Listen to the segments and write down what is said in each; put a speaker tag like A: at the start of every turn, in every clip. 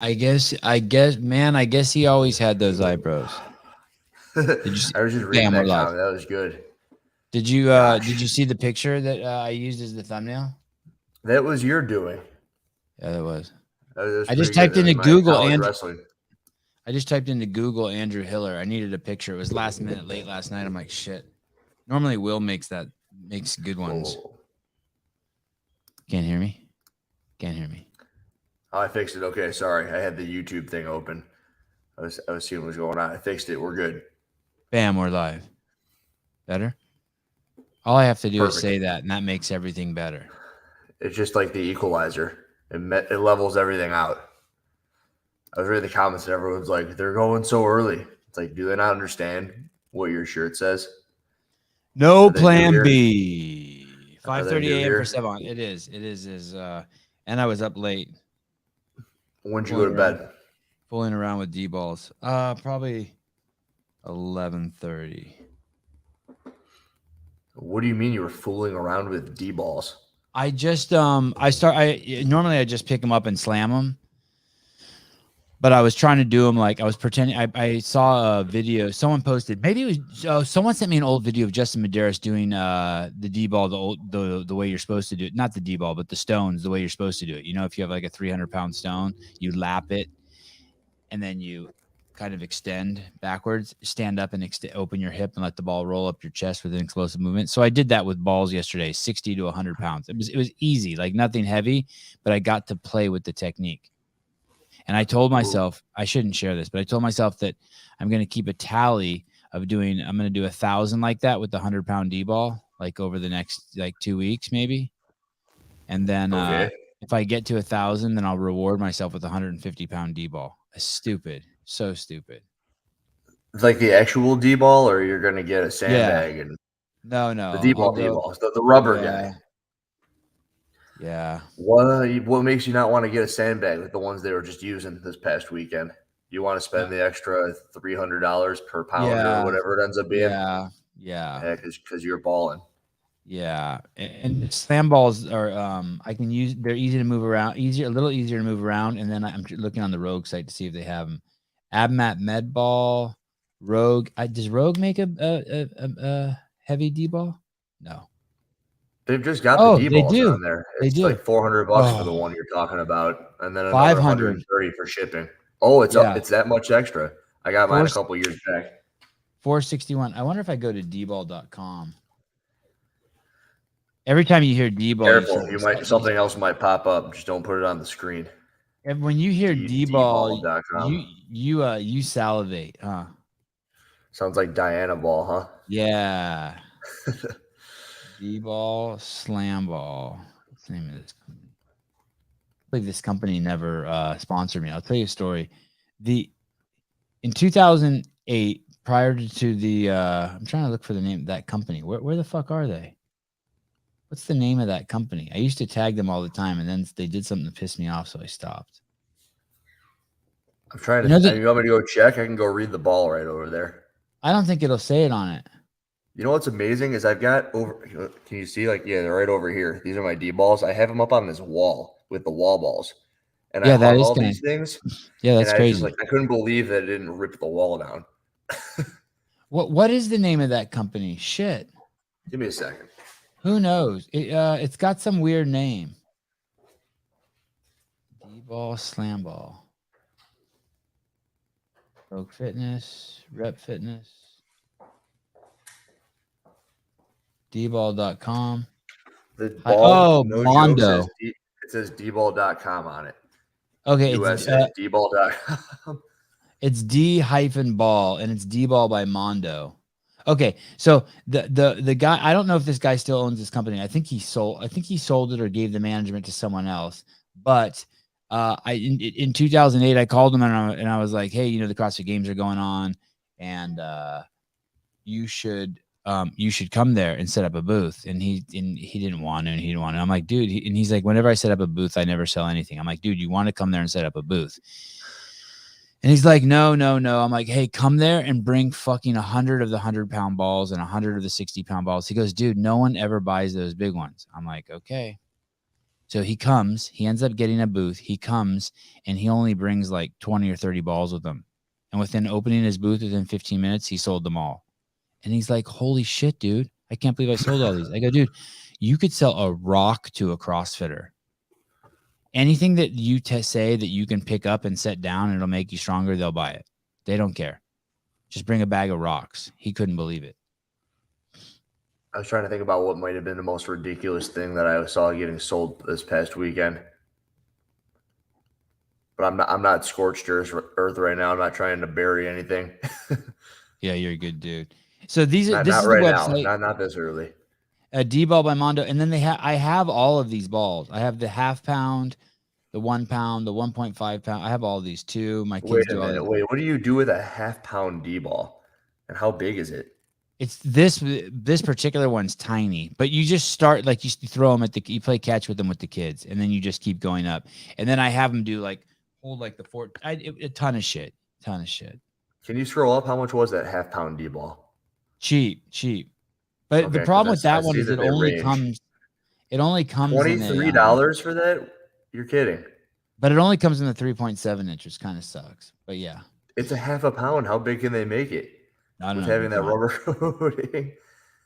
A: Man, I guess he always had those eyebrows. Did you see?
B: I was just reading
A: Damn, we're
B: that
A: live.
B: comment. That was good.
A: Did you
B: Gosh,
A: see the picture that I used as the thumbnail?
B: that was your doing.
A: Yeah, that was.
B: That was
A: I just
B: pretty good.
A: typed
B: That was
A: into
B: my
A: Google
B: college
A: and
B: wrestling.
A: I just typed into Google Andrew Hiller. I needed a picture. It was last minute, late last night. I'm like, shit. Normally, Will makes good ones.
B: Whoa.
A: Can't hear me. Can't hear me.
B: Oh, I fixed it. Okay, sorry. I had the YouTube thing open. I was seeing what was going on. I fixed it. We're good.
A: Bam, we're live. Better. All I have to do is
B: Perfect.
A: say that, and that makes everything better.
B: It's just like the equalizer. It levels everything out. I was reading the comments and everyone's like, they're going so early. It's like, do they not understand what your shirt says?
A: No
B: Are they new
A: plan
B: here?
A: B.
B: Are they
A: 5:30
B: new
A: a.m. for
B: here?
A: Sevan. It is. And I was up late,
B: When'd you go
A: fooling
B: to
A: around,
B: bed?
A: fooling around with D balls. Probably 11:30.
B: What do you mean you were fooling around with D balls?
A: I just normally I just pick them up and slam them, but I was trying to do them like I was pretending. I saw a video someone posted. Maybe it was someone sent me an old video of Justin Medeiros doing the D ball the way you're supposed to do it. Not the D ball, but the stones the way you're supposed to do it. You know, if you have like a 300-pound stone, you lap it, and then you kind of extend backwards, stand up and open your hip and let the ball roll up your chest with an explosive movement. So I did that with balls yesterday, 60 to 100 pounds. It was easy, like nothing heavy, but I got to play with the technique. And I told myself, I shouldn't share this, but I told myself that I'm going to keep a tally of I'm going to do 1,000 like that with the 100-pound D ball, like over the next like 2 weeks, maybe. And then if I get to 1,000, then I'll reward myself with a 150-pound D ball. Stupid. So stupid.
B: It's like the actual D ball, or you're gonna get a
A: Yeah.
B: sandbag and
A: No.
B: the D
A: I'll
B: ball,
A: go.
B: the rubber
A: Yeah.
B: guy.
A: Yeah.
B: What makes you not want to get a sandbag like the ones they were just using this past weekend? You want to spend the extra $300 per pound or
A: Yeah.
B: whatever it ends up being?
A: Yeah.
B: Yeah, because you're balling.
A: Yeah. And slam balls are I can use. They're easy to move around. A little easier to move around. And then I'm looking on the Rogue site to see if they have them. Abmat Med Ball, Rogue. Does Rogue make a heavy D ball? No.
B: They've just got the
A: Oh,
B: D
A: they
B: balls
A: do.
B: on there.
A: They
B: It's like
A: do.
B: $400 for the
A: Oh,
B: one you're talking about, and then another
A: 500.
B: 130 for shipping. Oh,
A: Yeah.
B: it's that much extra. I got mine
A: Four,
B: a couple years back.
A: 461. I wonder if I go to dball.com. Every time you hear D-ball,
B: Careful, something else might pop up. Just don't put it on the screen.
A: and when you hear D-ball,
B: dball.com.
A: you salivate, huh?
B: Sounds like Diana Ball, huh?
A: Yeah. D-ball, slam ball. What's the name of this company? I believe this company never sponsored me. I'll tell you a story. In 2008, prior to the I'm trying to look for the name of that company. Where the fuck are they? What's the name of that company? I used to tag them all the time, and then they did something that pissed me off, so I stopped.
B: I'm trying to. You want me to go check? I can go read the ball right over there.
A: I don't think it'll say it on it.
B: You know what's amazing is I've got over. Can you see? Like, yeah, they're right over here. These are my D balls. I have them up on this wall with the wall balls, and I hung all these things.
A: Yeah, that's crazy.
B: I couldn't believe that it didn't rip the wall down.
A: What is the name of that company? Shit.
B: Give me a second.
A: Who knows? It's got some weird name. D-ball, slam ball. Rogue Fitness, Rep Fitness. dball.com.
B: The ball, no
A: Mondo.
B: joke, it says dball.com on it.
A: Okay,
B: USA, dball.com.
A: It's D-ball, and it's D-ball by Mondo. Okay, so the guy, I don't know if this guy still owns this company. I think he sold it or gave the management to someone else. But in 2008, I called him and I was like, hey, you know, the CrossFit Games are going on, and you should come there and set up a booth. And he didn't want to, and he didn't want to. I'm like, dude, and he's like, whenever I set up a booth, I never sell anything. I'm like, dude, you want to come there and set up a booth? And he's like, no. I'm like, hey, come there and bring fucking 100 of the 100-pound balls and 100 of the 60-pound balls. He goes, dude, no one ever buys those big ones. I'm like, okay. So he ends up getting a booth. He comes and he only brings like 20 or 30 balls with him. And within opening his booth within 15 minutes, he sold them all. And he's like, holy shit, dude. I can't believe I sold all these. I go, dude, you could sell a rock to a CrossFitter. Anything that you say that you can pick up and set down and it'll make you stronger, they'll buy it. They don't care. Just bring a bag of rocks. He couldn't believe it.
B: I was trying to think about what might have been the most ridiculous thing that I saw getting sold this past weekend. But I'm not scorched earth right now. I'm not trying to bury anything.
A: Yeah, you're a good dude. So this
B: not
A: is
B: right
A: the website.
B: Now. Not this early.
A: A D-ball by Mondo. And then I have all of these balls. I have the half pound, the 1 pound, the 1.5 pound. I have all these too. My kids
B: do all these. Wait, what do you do with a half pound D-ball? And how big is it?
A: It's this particular one's tiny, but you just start like you throw them you play catch with them with the kids, and then you just keep going up. And then I have them do like hold like the fort. A ton of shit.
B: Can you scroll up? How much was that half pound D-ball?
A: Cheap. But okay, the problem with that one is it only comes
B: $23 for that? You're kidding.
A: But it only comes in the 3.7 inch, which kind of sucks. But yeah.
B: It's a half a pound. How big can they make it?
A: I don't
B: with
A: know,
B: having that rubber coating.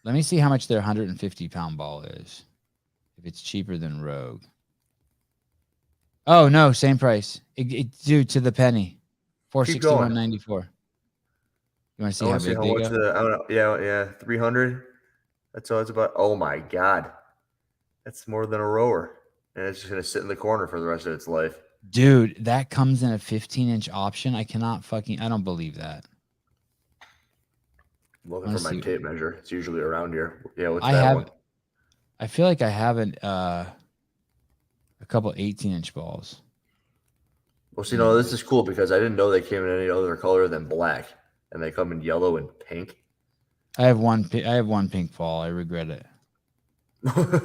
A: Let me see how much their 150 pound ball is. If it's cheaper than Rogue. Oh no, same price. Dude, to the penny. $461.94. You want to see how big they go?
B: I don't know. Yeah, 300. That's all it's about. Oh my god, that's more than a rower, and it's just gonna sit in the corner for the rest of its life.
A: Dude, that comes in a 15-inch option. I don't believe that.
B: I'm looking for my tape measure. It's usually around here. Yeah, what's that one?
A: I feel like I have a couple 18-inch balls.
B: Well, see, no, this is cool because I didn't know they came in any other color than black, and they come in yellow and pink.
A: I have one pink ball. I regret it.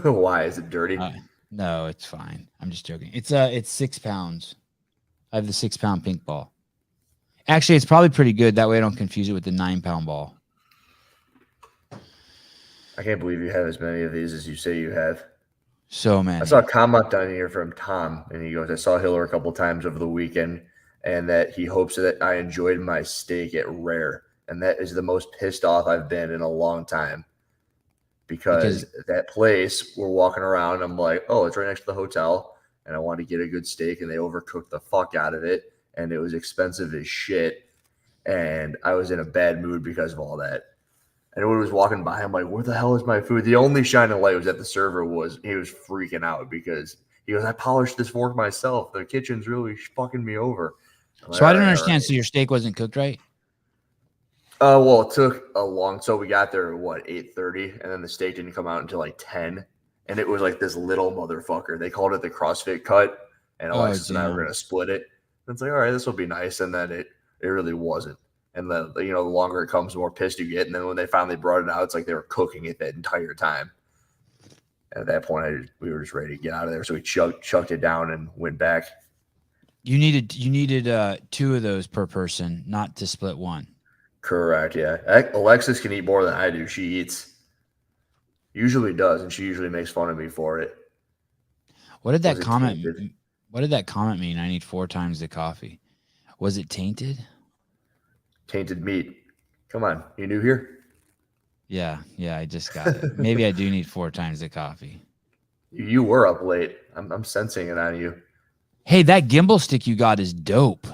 B: Why? Is it dirty?
A: No, it's fine. I'm just joking. It's 6 pounds. I have the 6 pound pink ball. Actually, it's probably pretty good. That way I don't confuse it with the 9 pound ball.
B: I can't believe you have as many of these as you say you have.
A: So many.
B: I saw a comment down here from Tom, and he goes, I saw Hiller a couple times over the weekend, and that he hopes that I enjoyed my steak at Rare. And that is the most pissed off I've been in a long time. Because that place, we're walking around, I'm like, oh, it's right next to the hotel, and I want to get a good steak, and they overcooked the fuck out of it, and it was expensive as shit, and I was in a bad mood because of all that. And everyone was walking by, I'm like, where the hell is my food? The only shining light was that the server he was freaking out because he goes, I polished this fork myself. The kitchen's really fucking me over.
A: So I don't understand. Right. So your steak wasn't cooked right?
B: Well, it took a long. So we got there at 8:30, and then the steak didn't come out until like 10, and it was like this little motherfucker. They called it the CrossFit cut, and Alexis and I were gonna split it. And it's like, all right, this will be nice, and then it really wasn't. And then the longer it comes, the more pissed you get. And then when they finally brought it out, it's like they were cooking it that entire time. And at that point, we were just ready to get out of there, so we chucked it down and went back.
A: You needed 2 of those per person, not to split one.
B: Correct, yeah. Alexis can eat more than I do. She eats. Usually does, and she usually makes fun of me for it.
A: What did that comment mean? I need 4 times the coffee. Was it tainted?
B: Tainted meat. Come on. You new here?
A: Yeah, I just got it. Maybe I do need 4 times the coffee.
B: You were up late. I'm sensing it on you.
A: Hey, that gimbal stick you got is dope.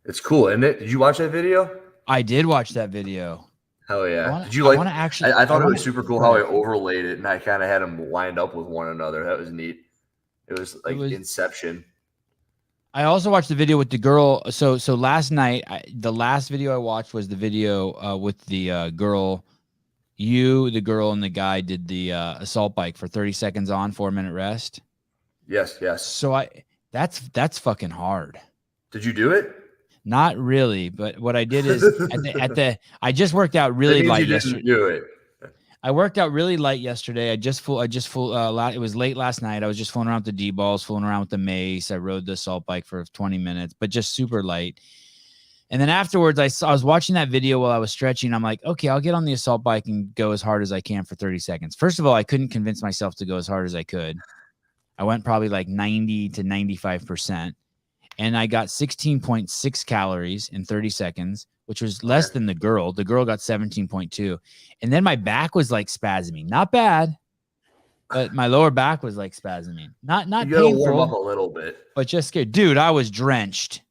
B: It's cool, isn't it? Did you watch that video?
A: I did watch that video.
B: Hell yeah. Did you like I thought it was super cool how I overlaid it and I kind of had them lined up with one another. That was neat. It was like Inception.
A: I also watched the video with the girl. So last night, the last video I watched was the video with the girl. The girl, and the guy did the assault bike for 30 seconds on, 4-minute rest.
B: Yes.
A: So that's fucking hard.
B: Did you do it?
A: Not really, but what I did is I just worked out really light yesterday.
B: Do it.
A: I worked out really light yesterday. It was late last night. I was just fooling around with the D-balls, fooling around with the mace. I rode the assault bike for 20 minutes, but just super light. And then afterwards, I was watching that video while I was stretching. I'm like, okay, I'll get on the assault bike and go as hard as I can for 30 seconds. First of all, I couldn't convince myself to go as hard as I could. I went probably like 90 to 95%. And I got 16.6 calories in 30 seconds, which was less than the girl. The girl got 17.2. And then my back was like spasming. Not bad, but my lower back was like spasming. Not
B: You gotta
A: painful,
B: warm up a little bit.
A: but just scared. Dude, I was drenched.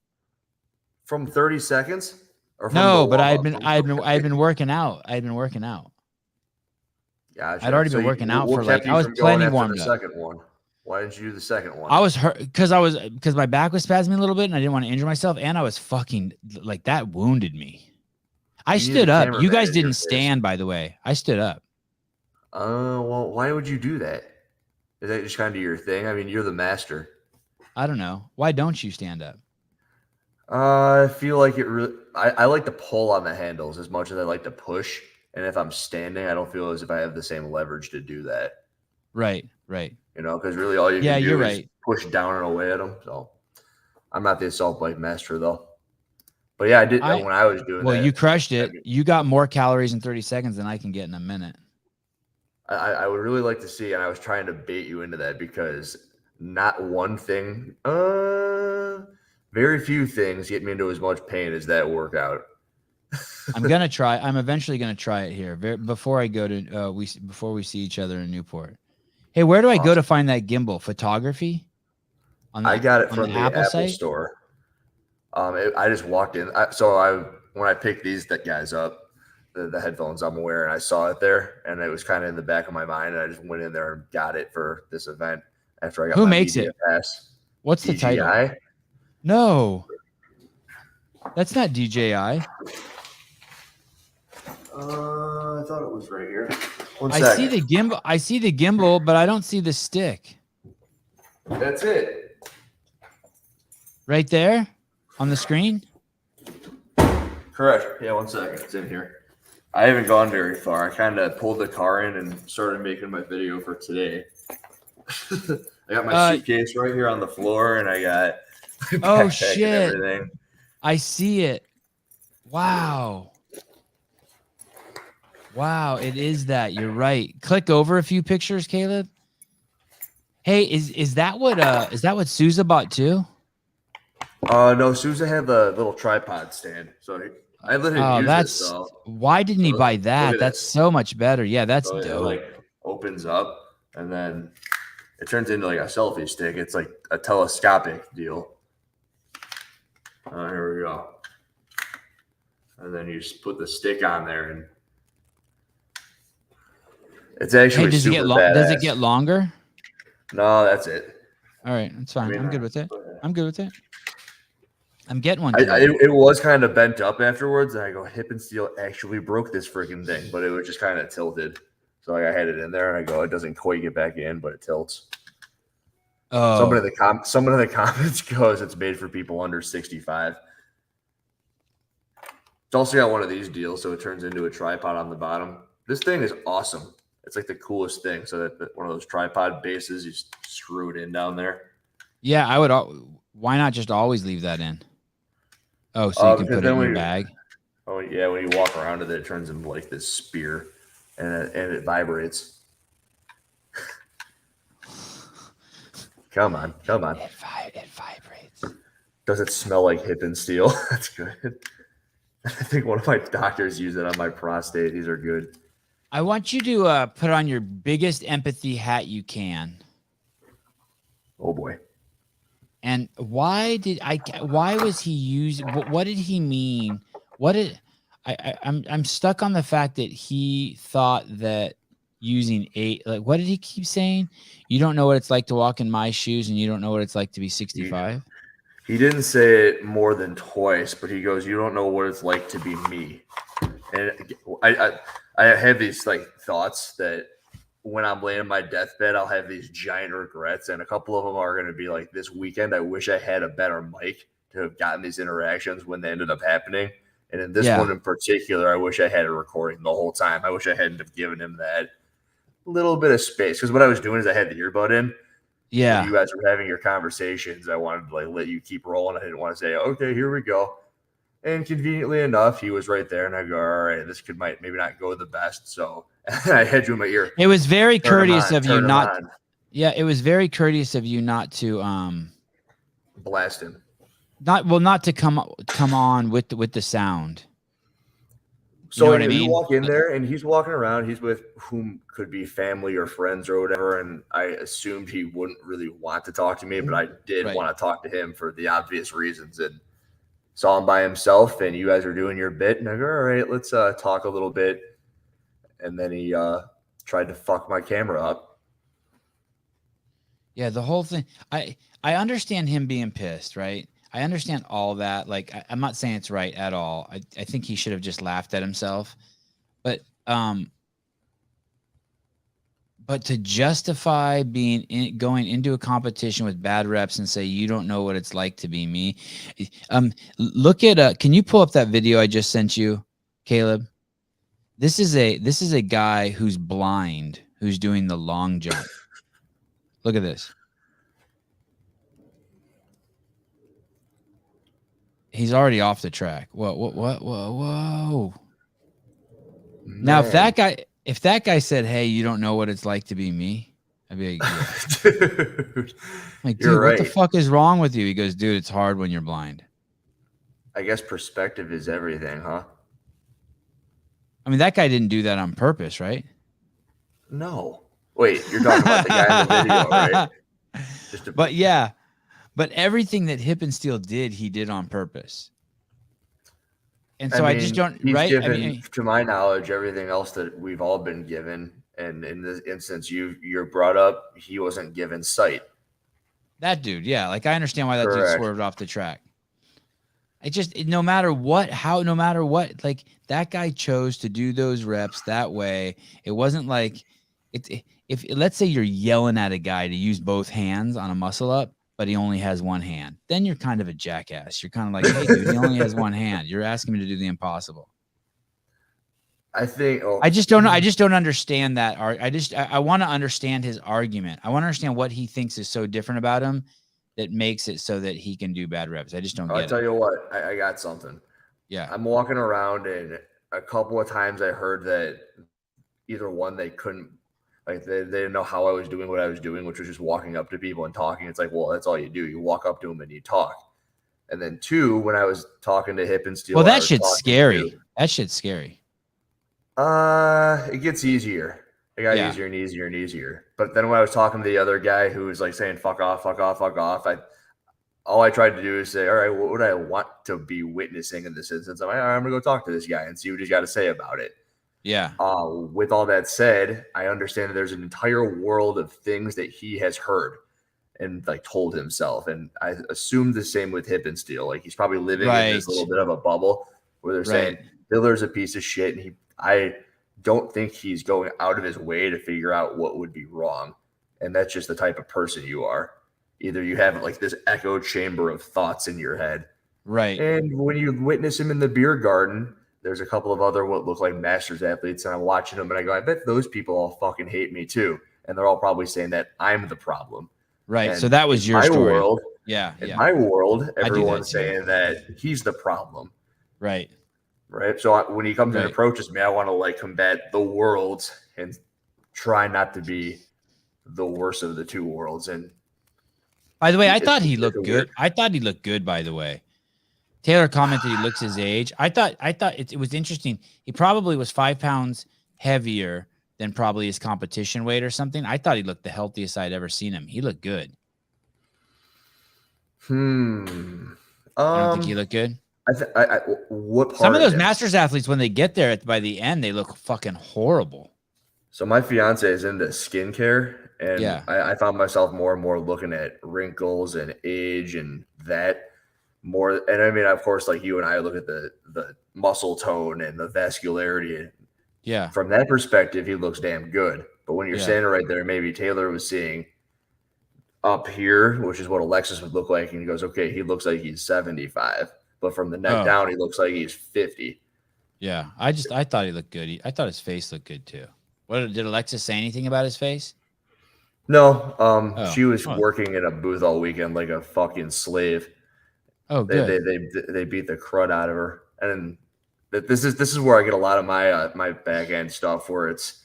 B: From 30 seconds? Or from
A: No,
B: the
A: but I'd
B: warm-up?
A: been working out. I'd been working out.
B: Gotcha.
A: I'd already been working out for like,
B: kept you
A: I was
B: from going
A: plenty
B: after
A: warmed
B: the
A: up.
B: second one? Why didn't you do the second one?
A: I was hurt because my back was spasming a little bit and I didn't want to injure myself. And I was fucking like, that wounded me. I
B: You need
A: stood
B: a
A: up. You
B: cameraman
A: guys
B: in your
A: didn't
B: face.
A: stand, by the way. I stood up.
B: Well, why would you do that? Is that just kind of your thing? I mean, you're the master.
A: I don't know. Why don't you stand up?
B: I feel like it really. I like to pull on the handles as much as I like to push. And if I'm standing, I don't feel as if I have the same leverage to do that.
A: Right.
B: You know, because really all you
A: Yeah,
B: can do
A: you're
B: is
A: right.
B: push down and away at them. So I'm not the assault bike master though. But yeah, I did when I was doing that.
A: Well, you crushed it.
B: I mean,
A: You got more calories in 30 seconds than I can get in a minute.
B: I would really like to see, and I was trying to bait you into that because not one thing, very few things get me into as much pain as that workout.
A: I'm eventually gonna try it here before I go to before we see each other in Newport. Hey, where do I go to find that gimbal? Photography?
B: I got it from the Apple
A: site?
B: store. I just walked in. When I picked these guys up, the headphones I'm wearing, I saw it there, and it was kind of in the back of my mind, and I just went in there and got it for this event after I got
A: Who
B: my
A: makes
B: media
A: it?
B: pass.
A: What's the title? No, that's not DJI.
B: I thought it was right here.
A: I see the gimbal, but I don't see the stick.
B: That's it.
A: Right there on the screen?
B: Correct. Yeah, 1 second. It's in here. I haven't gone very far. I kind of pulled the car in and started making my video for today. I got my suitcase right here on the floor, and I got my backpack and everything.
A: I see it. Wow. Wow, it is that. You're right. Click over a few pictures, Caleb. Hey, is that what Sousa bought too?
B: No, Sousa had the little tripod stand. So I let him use it. So
A: why didn't he buy that? That's so much better. Yeah, that's dope.
B: It like opens up and then it turns into like a selfie stick. It's like a telescopic deal. Here we go. And then you just put the stick on there, and it's actually
A: does it get longer?
B: No, that's it.
A: All right, that's fine. I'm good with it. I'm getting one.
B: It was kind of bent up afterwards, and I go, Hip and Steel actually broke this freaking thing, but it was just kind of tilted. So I had it in there, and I go, it doesn't quite get back in, but it tilts.
A: Oh.
B: Someone in the comments goes, it's made for people under 65. It's also got one of these deals, so it turns into a tripod on the bottom. This thing is awesome. It's like the coolest thing. So that one of those tripod bases, you screw it in down there.
A: Yeah, I would. Why not just always leave that in? Oh, so you can put it in your bag.
B: Oh yeah, when you walk around with it, it turns into like this spear, and it vibrates. Come on. It
A: vibrates.
B: Does it smell like Hip and Steel? That's good. I think one of my doctors used it on my prostate. These are good.
A: I want you to put on your biggest empathy hat you can.
B: Oh boy.
A: And why was he using? What did he mean? I'm stuck on the fact that he thought that using what did he keep saying? You don't know what it's like to walk in my shoes, and you don't know what it's like to be 65.
B: He didn't say it more than twice, but he goes, you don't know what it's like to be me. And I have these like thoughts that when I'm laying in my deathbed, I'll have these giant regrets. And a couple of them are going to be like, this weekend, I wish I had a better mic to have gotten these interactions when they ended up happening. And in this one in particular, I wish I had a recording the whole time. I wish I hadn't have given him that little bit of space. Because what I was doing is I had the earbud in.
A: Yeah.
B: When you guys were having your conversations, I wanted to like let you keep rolling. I didn't want to say, okay, here we go. And conveniently enough, he was right there. And I go, all right, this might maybe not go the best. So I had you in my ear.
A: It was very courteous of you not. Yeah, it was very courteous of you not to
B: Blast him.
A: not to come on with the sound. You know
B: So
A: what I
B: anyway, you
A: mean?
B: walk in there and he's walking around. He's with whom could be family or friends or whatever. And I assumed he wouldn't really want to talk to me, but I did
A: Right.
B: want to talk to him for the obvious reasons. And saw him by himself, and you guys were doing your bit. And I go, all right, let's talk a little bit. And then he tried to fuck my camera up.
A: Yeah, the whole thing. I understand him being pissed, right? I understand all that. Like I'm not saying it's right at all. I think he should have just laughed at himself. But to justify going into a competition with bad reps and say you don't know what it's like to be me, look at can you pull up that video I just sent you, Caleb? This is a guy who's blind who's doing the long jump. Look at this. He's already off the track. Whoa. Man. Now if that guy said, "Hey, you don't know what it's like to be me," I'd be like, yeah.
B: Dude,
A: like,
B: you're
A: dude,
B: right.
A: What the fuck is wrong with you? He goes, dude, it's hard when you're blind.
B: I guess perspective is everything, huh?
A: I mean, that guy didn't do that on purpose, right?
B: No. Wait, you're talking about the guy in the video, right?
A: But yeah, but everything that Hippensteel did, he did on purpose. And so I just don't, right?
B: Given, to my knowledge, everything else that we've all been given. And in this instance, you're brought up, he wasn't given sight.
A: That dude, yeah. Like I understand why that dude swerved off the track. I just no matter what, like that guy chose to do those reps that way. It wasn't like if let's say you're yelling at a guy to use both hands on a muscle up, but he only has one hand, then you're kind of a jackass. You're kind of like, hey, dude, he only has one hand. You're asking me to do the impossible.
B: I think. Oh.
A: I just don't understand that. I want to understand his argument. I want to understand what he thinks is so different about him that makes it so that he can do bad reps. I just don't get it.
B: I'll tell you what, I got something.
A: Yeah.
B: I'm walking around, and a couple of times I heard that either one, they couldn't, like they didn't know how I was doing what I was doing, which was just walking up to people and talking. It's like, well, that's all you do. You walk up to them and you talk. And then two, when I was talking to Hippensteel.
A: Well, that shit's scary. That shit's scary.
B: It gets easier. It got easier and easier and easier. But then when I was talking to the other guy who was like saying, fuck off, all I tried to do is say, all right, what would I want to be witnessing in this instance? I'm like, all right, I'm going to go talk to this guy and see what he's got to say about it.
A: Yeah.
B: With all that said, I understand that there's an entire world of things that he has heard and like told himself. And I assume the same with Hippensteel. Like he's probably living in this little bit of a bubble where they're saying Hiller's a piece of shit. And I don't think he's going out of his way to figure out what would be wrong. And that's just the type of person you are. Either you have like this echo chamber of thoughts in your head.
A: Right.
B: And when you witness him in the beer garden, there's a couple of other what look like masters athletes, and I'm watching them and I go, I bet those people all fucking hate me too. And they're all probably saying that I'm the problem.
A: Right. And so that was your story.
B: World,
A: yeah.
B: In my world, everyone's saying that he's the problem.
A: Right.
B: Right. So when he comes and approaches me, I want to like combat the worlds and try not to be the worst of the two worlds. And
A: by the way, I thought he looked good. I thought he looked good, by the way. Taylor commented he looks his age. I thought it was interesting. He probably was 5 pounds heavier than probably his competition weight or something. I thought he looked the healthiest I'd ever seen him. He looked good. You don't think he looked good?
B: What part
A: Some of those masters athletes, when they get there by the end, they look fucking horrible.
B: So my fiance is into skincare, and I found myself more and more looking at wrinkles and age and that more. And I mean, of course, like you and I look at the muscle tone and the vascularity.
A: Yeah.
B: From that perspective, he looks damn good. But when you're standing right there, maybe Taylor was seeing up here, which is what Alexis would look like, and he goes, okay, he looks like he's 75. But from the neck down, he looks like he's 50.
A: Yeah. I thought he looked good. I thought his face looked good too. What did Alexis say anything about his face?
B: No. She was working in a booth all weekend like a fucking slave.
A: Oh, good.
B: They beat the crud out of her. And this is where I get a lot of my my back end stuff where it's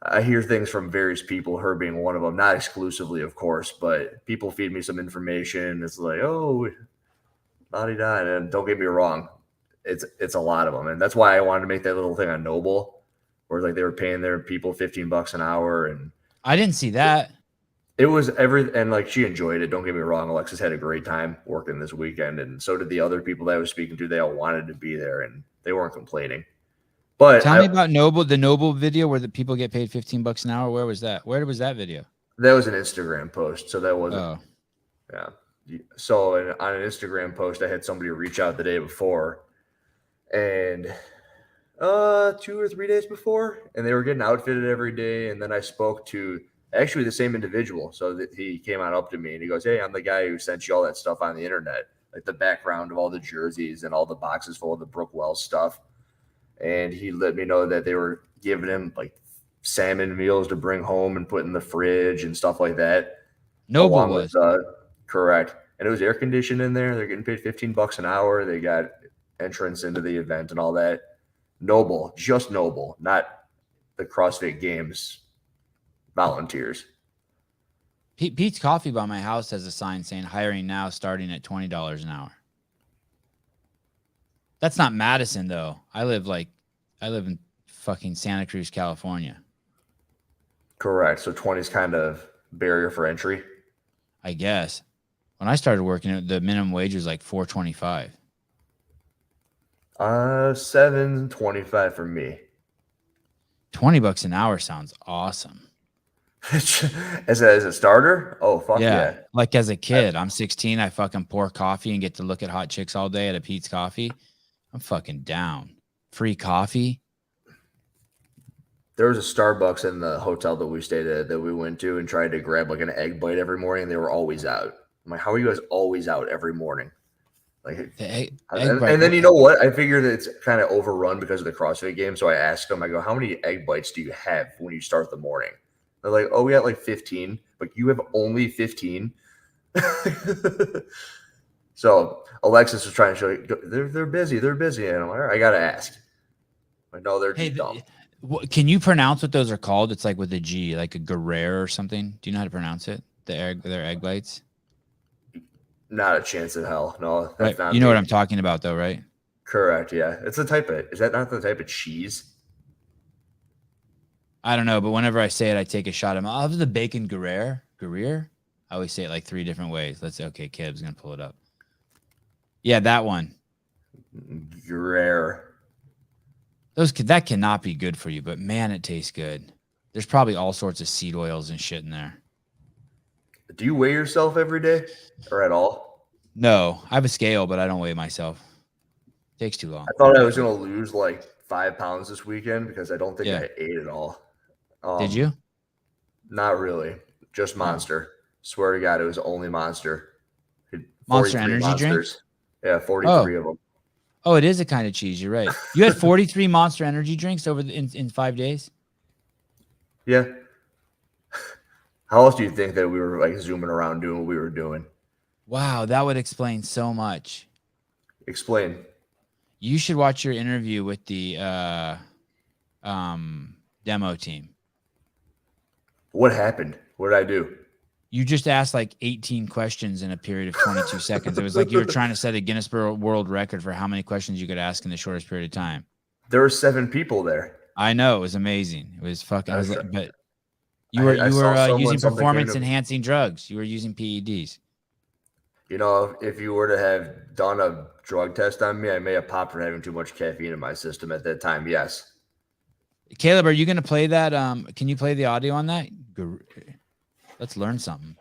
B: I hear things from various people, her being one of them, not exclusively, of course, but people feed me some information. It's like, oh, la-di-da. And don't get me wrong, it's a lot of them. And that's why I wanted to make that little thing on Noble, where like they were paying their people $15 an hour. And
A: I didn't see that.
B: it was and like she enjoyed it. Don't get me wrong. Alexis had a great time working this weekend, and so did the other people that I was speaking to. They all wanted to be there, and they weren't complaining. But
A: Tell me about the Noble video where the people get paid $15 an hour. Where was that? Where was that video?
B: that was an Instagram post, so that wasn't.
A: Oh,
B: Yeah. So on an Instagram post, I had somebody reach out the day before, and 2 or 3 days before, and they were getting outfitted every day. And then I spoke to actually the same individual. So that he came on up to me and he goes, "Hey, I'm the guy who sent you all that stuff on the internet, like the background of all the jerseys and all the boxes full of the Brooke Wells stuff." And he let me know that they were giving him like salmon meals to bring home and put in the fridge and stuff like that.
A: Noble
B: Along
A: was.
B: with correct. And it was air conditioned in there. They're getting paid $15 an hour. They got entrance into the event and all that. Noble, just Noble, not the CrossFit Games volunteers.
A: Pete's Coffee by my house has a sign saying hiring now starting at $20 an hour. That's not Madison though. I live in fucking Santa Cruz, California.
B: Correct. So 20 is kind of barrier for entry.
A: I guess. When I started working, the minimum wage was like $4.25.
B: $7.25 for me.
A: $20 an hour sounds awesome.
B: as a starter? Oh, fuck yeah.
A: Like as a kid, I'm 16. I fucking pour coffee and get to look at hot chicks all day at a Pete's Coffee. I'm fucking down. Free coffee.
B: There was a Starbucks in the hotel that we stayed at that we went to and tried to grab like an egg bite every morning, and they were always out. I'm like, how are you guys always out every morning? Like, and then you know what? I figured that it's kind of overrun because of the CrossFit game. So I asked them, I go, how many egg bites do you have when you start the morning? They're like, oh, we got like 15, but you have only 15. So Alexis was trying to show you, they're busy. They're busy. And I'm like, all right, I got to ask. I know they're dumb.
A: Can you pronounce what those are called? It's like with a G, like a Guerrero or something. Do you know how to pronounce it? Their egg bites?
B: Not a chance in hell. No, that's not.
A: You know what I'm talking about, though, right?
B: Correct. Yeah, it's a type of. Is that not the type of cheese?
A: I don't know, but whenever I say it, I take a shot at I'll have the bacon Guerrero. I always say it like 3 different ways. Okay, Kib's gonna pull it up. Yeah, that one.
B: Guerrero.
A: That cannot be good for you, but man, it tastes good. There's probably all sorts of seed oils and shit in there.
B: Do you weigh yourself every day or at all?
A: No, I have a scale, but I don't weigh myself. It takes too long.
B: I thought I was going to lose like 5 pounds this weekend because I don't think I ate at all.
A: Did you?
B: Not really. Just Monster. Swear to God, it was only Monster.
A: Monster energy drink?
B: Yeah, 43 of them.
A: Oh, it is a kind of cheese. You're right. You had 43 Monster energy drinks in 5 days?
B: Yeah. How else do you think that we were like zooming around doing what we were doing?
A: Wow, that would explain so much.
B: Explain.
A: You should watch your interview with the demo team.
B: What happened? What did I do?
A: You just asked like 18 questions in a period of 22 seconds. It was like you were trying to set a Guinness World Record for how many questions you could ask in the shortest period of time.
B: There were 7 people there.
A: I know. It was amazing. It was fucking. But you were using performance enhancing drugs. You were using PEDs.
B: You know, if you were to have done a drug test on me, I may have popped for having too much caffeine in my system at that time. Yes.
A: Caleb, are you going to play that? Can you play the audio on that? Let's learn something.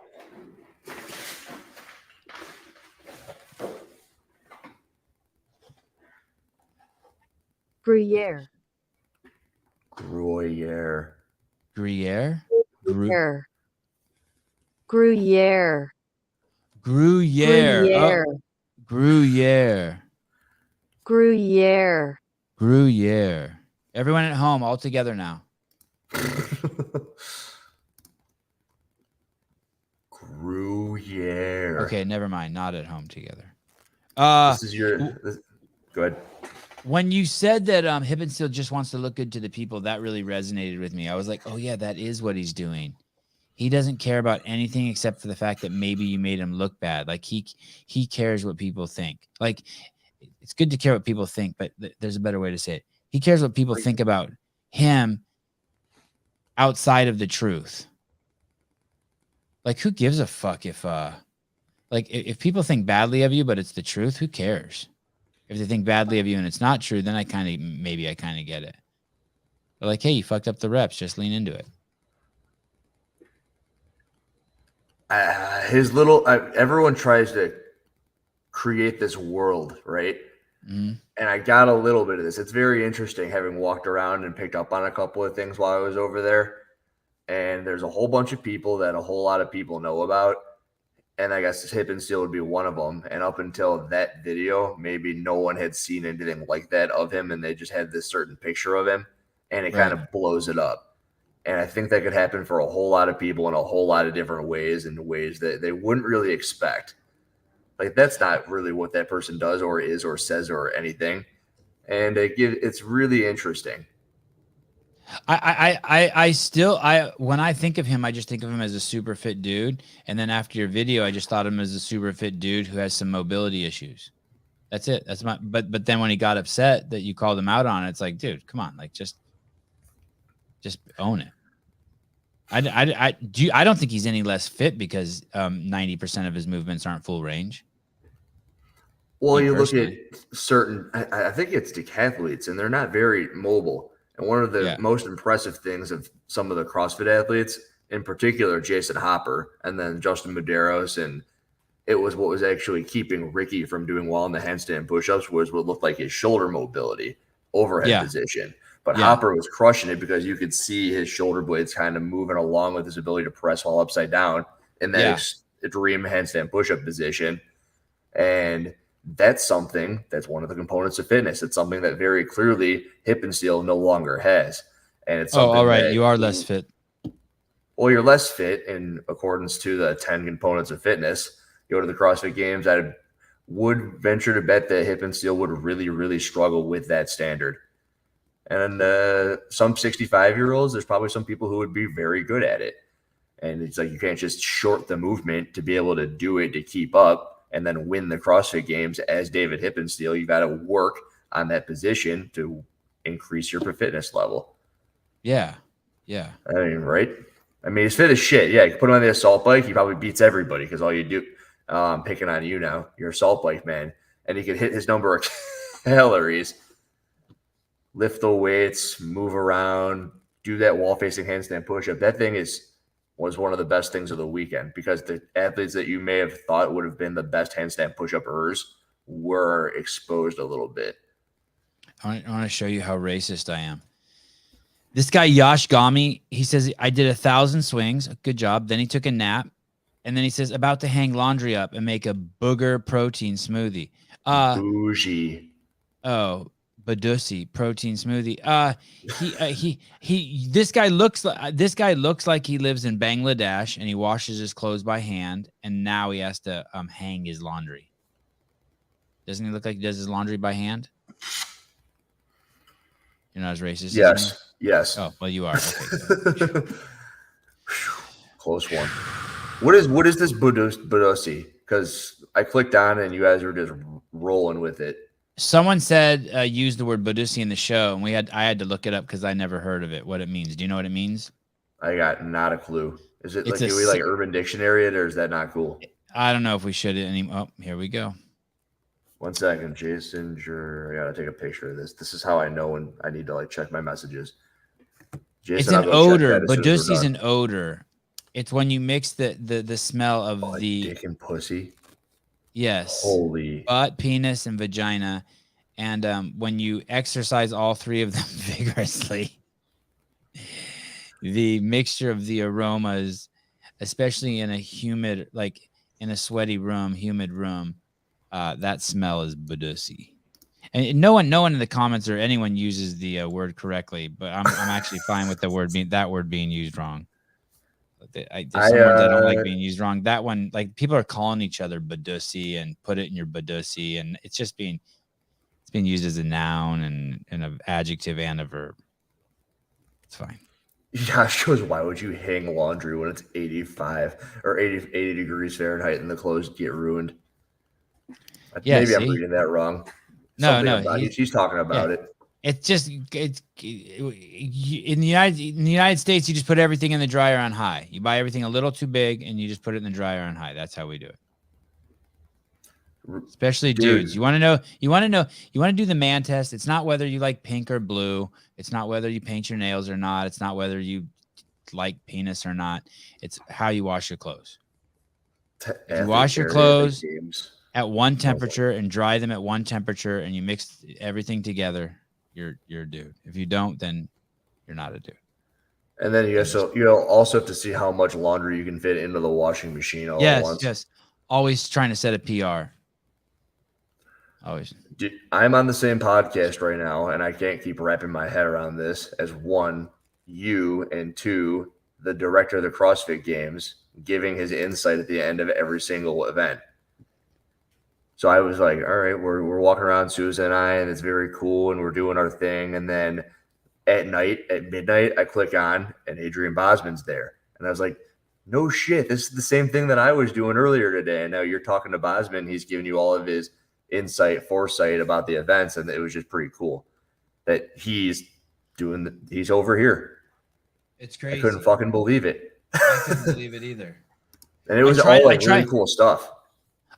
C: Gruyere.
B: Gruyere.
A: Gruyere?
C: Gruyere. Gruyere.
A: Gruyere. Gruyere.
C: Gruyere.
A: Gruyere. Everyone at home, all together now.
B: Gruyere.
A: Okay, never mind. Not at home together.
B: This is your. Go ahead.
A: When you said that Hippensteel just wants to look good to the people, that really resonated with me. I was like, oh yeah, that is what he's doing. He doesn't care about anything except for the fact that maybe you made him look bad. Like he cares what people think. Like it's good to care what people think, but there's a better way to say it. He cares what people think about him outside of the truth. Like who gives a fuck if if people think badly of you, but it's the truth, who cares? If they think badly of you and it's not true, then I kind of get it. But like, hey, you fucked up the reps. Just lean into it.
B: Everyone tries to create this world, right?
A: Mm-hmm.
B: And I got a little bit of this. It's very interesting having walked around and picked up on a couple of things while I was over there. And there's a whole bunch of people that a whole lot of people know about. And I guess Hippensteel would be one of them. And up until that video, maybe no one had seen anything like that of him. And they just had this certain picture of him. And it kind of blows it up. And I think that could happen for a whole lot of people in a whole lot of different ways, in ways that they wouldn't really expect. Like, that's not really what that person does or is or says or anything. And it's really interesting.
A: When I think of him, I just think of him as a super fit dude. And then after your video, I just thought of him as a super fit dude who has some mobility issues. That's it. But then when he got upset that you called him out on it, it's like, dude, come on, like just own it. I don't think he's any less fit because 90% of his movements aren't full range.
B: Well, you look at certain, I think it's decathletes, and they're not very mobile. And one of the most impressive things of some of the CrossFit athletes, in particular, Jason Hopper, and then Justin Medeiros, and it was what was actually keeping Ricky from doing well in the handstand push-ups was what looked like his shoulder mobility, overhead position. But Hopper was crushing it because you could see his shoulder blades kind of moving along with his ability to press while upside down in that extreme handstand push-up position. And that's something that's one of the components of fitness. It's something that very clearly Hippensteel no longer has. And it's something
A: all right. You are less fit.
B: Well, you're less fit in accordance to the 10 components of fitness. You go to the CrossFit Games, I would venture to bet that Hippensteel would really, really struggle with that standard. And some 65-year-olds, there's probably some people who would be very good at it. And it's like you can't just short the movement to be able to do it, to keep up and then win the CrossFit Games as David Hippensteel. You got to work on that position to increase your fitness level.
A: Yeah.
B: I mean, right? I mean, he's fit as shit. Yeah, you put him on the assault bike, he probably beats everybody because all you do, picking on you now, you're assault bike man, and he could hit his number of calories, lift the weights, move around, do that wall-facing handstand push-up. That thing was one of the best things of the weekend because the athletes that you may have thought would have been the best handstand push-uppers were exposed a little bit.
A: I want to show you how racist I am. This guy, Yash Gami, he says, I did 1,000 swings. Good job. Then he took a nap. And then he says, about to hang laundry up and make a booger protein smoothie.
B: Bougie.
A: Oh, Badussi protein smoothie. This guy looks like he lives in Bangladesh and he washes his clothes by hand and now he has to hang his laundry. Doesn't he look like he does his laundry by hand? You're not as racist as me?
B: Yes.
A: Oh, well, you are. Okay.
B: Close one. What is this Badussi? Because I clicked on it and you guys were just rolling with it.
A: Someone said use the word Badussi in the show, and I had to look it up because I never heard of it. What it means? Do you know what it means?
B: I got not a clue. Is it do we like Urban Dictionary it, or is that not cool?
A: I don't know if we should anymore. Oh, here we go.
B: 1 second, Jason. I gotta take a picture of this. This is how I know when I need to check my messages.
A: It's
B: Jason,
A: an odor. Badussi's an odor. It's when you mix the smell of the
B: dick and pussy.
A: Yes.
B: Holy
A: butt, penis, and vagina. And when you exercise all three of them vigorously, the mixture of the aromas, especially in a humid, in a sweaty room, humid room, that smell is Badussi. And no one in the comments or anyone uses the word correctly, but I'm actually fine with that word being used wrong. There's some words I don't like being used wrong. That one, people are calling each other Badussi and put it in your Badussi, and it's It's being used as a noun and an adjective and a verb. It's fine.
B: Yeah, it shows why would you hang laundry when it's 85 or 80 degrees Fahrenheit and the clothes get ruined?
A: Yeah,
B: Maybe I'm
A: see?
B: reading that wrong.
A: No,
B: He's talking about it.
A: It's just in the United States, you just put everything in the dryer on high. You buy everything a little too big and you just put it in the dryer on high. That's how we do it. Especially dudes. You want to do the man test. It's not whether you like pink or blue. It's not whether you paint your nails or not. It's not whether you like penis or not. It's how you wash your clothes. If you wash your clothes at one temperature and dry them at one temperature and you mix everything together, you're a dude. If you don't, then you're not a dude.
B: And then you also have to see how much laundry you can fit into the washing machine all at once.
A: Yes. Always trying to set a PR. Always.
B: Dude, I'm on the same podcast right now, and I can't keep wrapping my head around this as one, you, and two, the director of the CrossFit Games, giving his insight at the end of every single event. So I was like, all right, we're walking around, Susan and I, and it's very cool, and we're doing our thing. And then at midnight, I click on, and Adrian Bosman's there. And I was like, no shit, this is the same thing that I was doing earlier today. And now you're talking to Bosman. He's giving you all of his foresight about the events, and it was just pretty cool that he's over here.
A: It's crazy.
B: I couldn't fucking believe it.
A: I couldn't believe it either.
B: And it was all really cool stuff.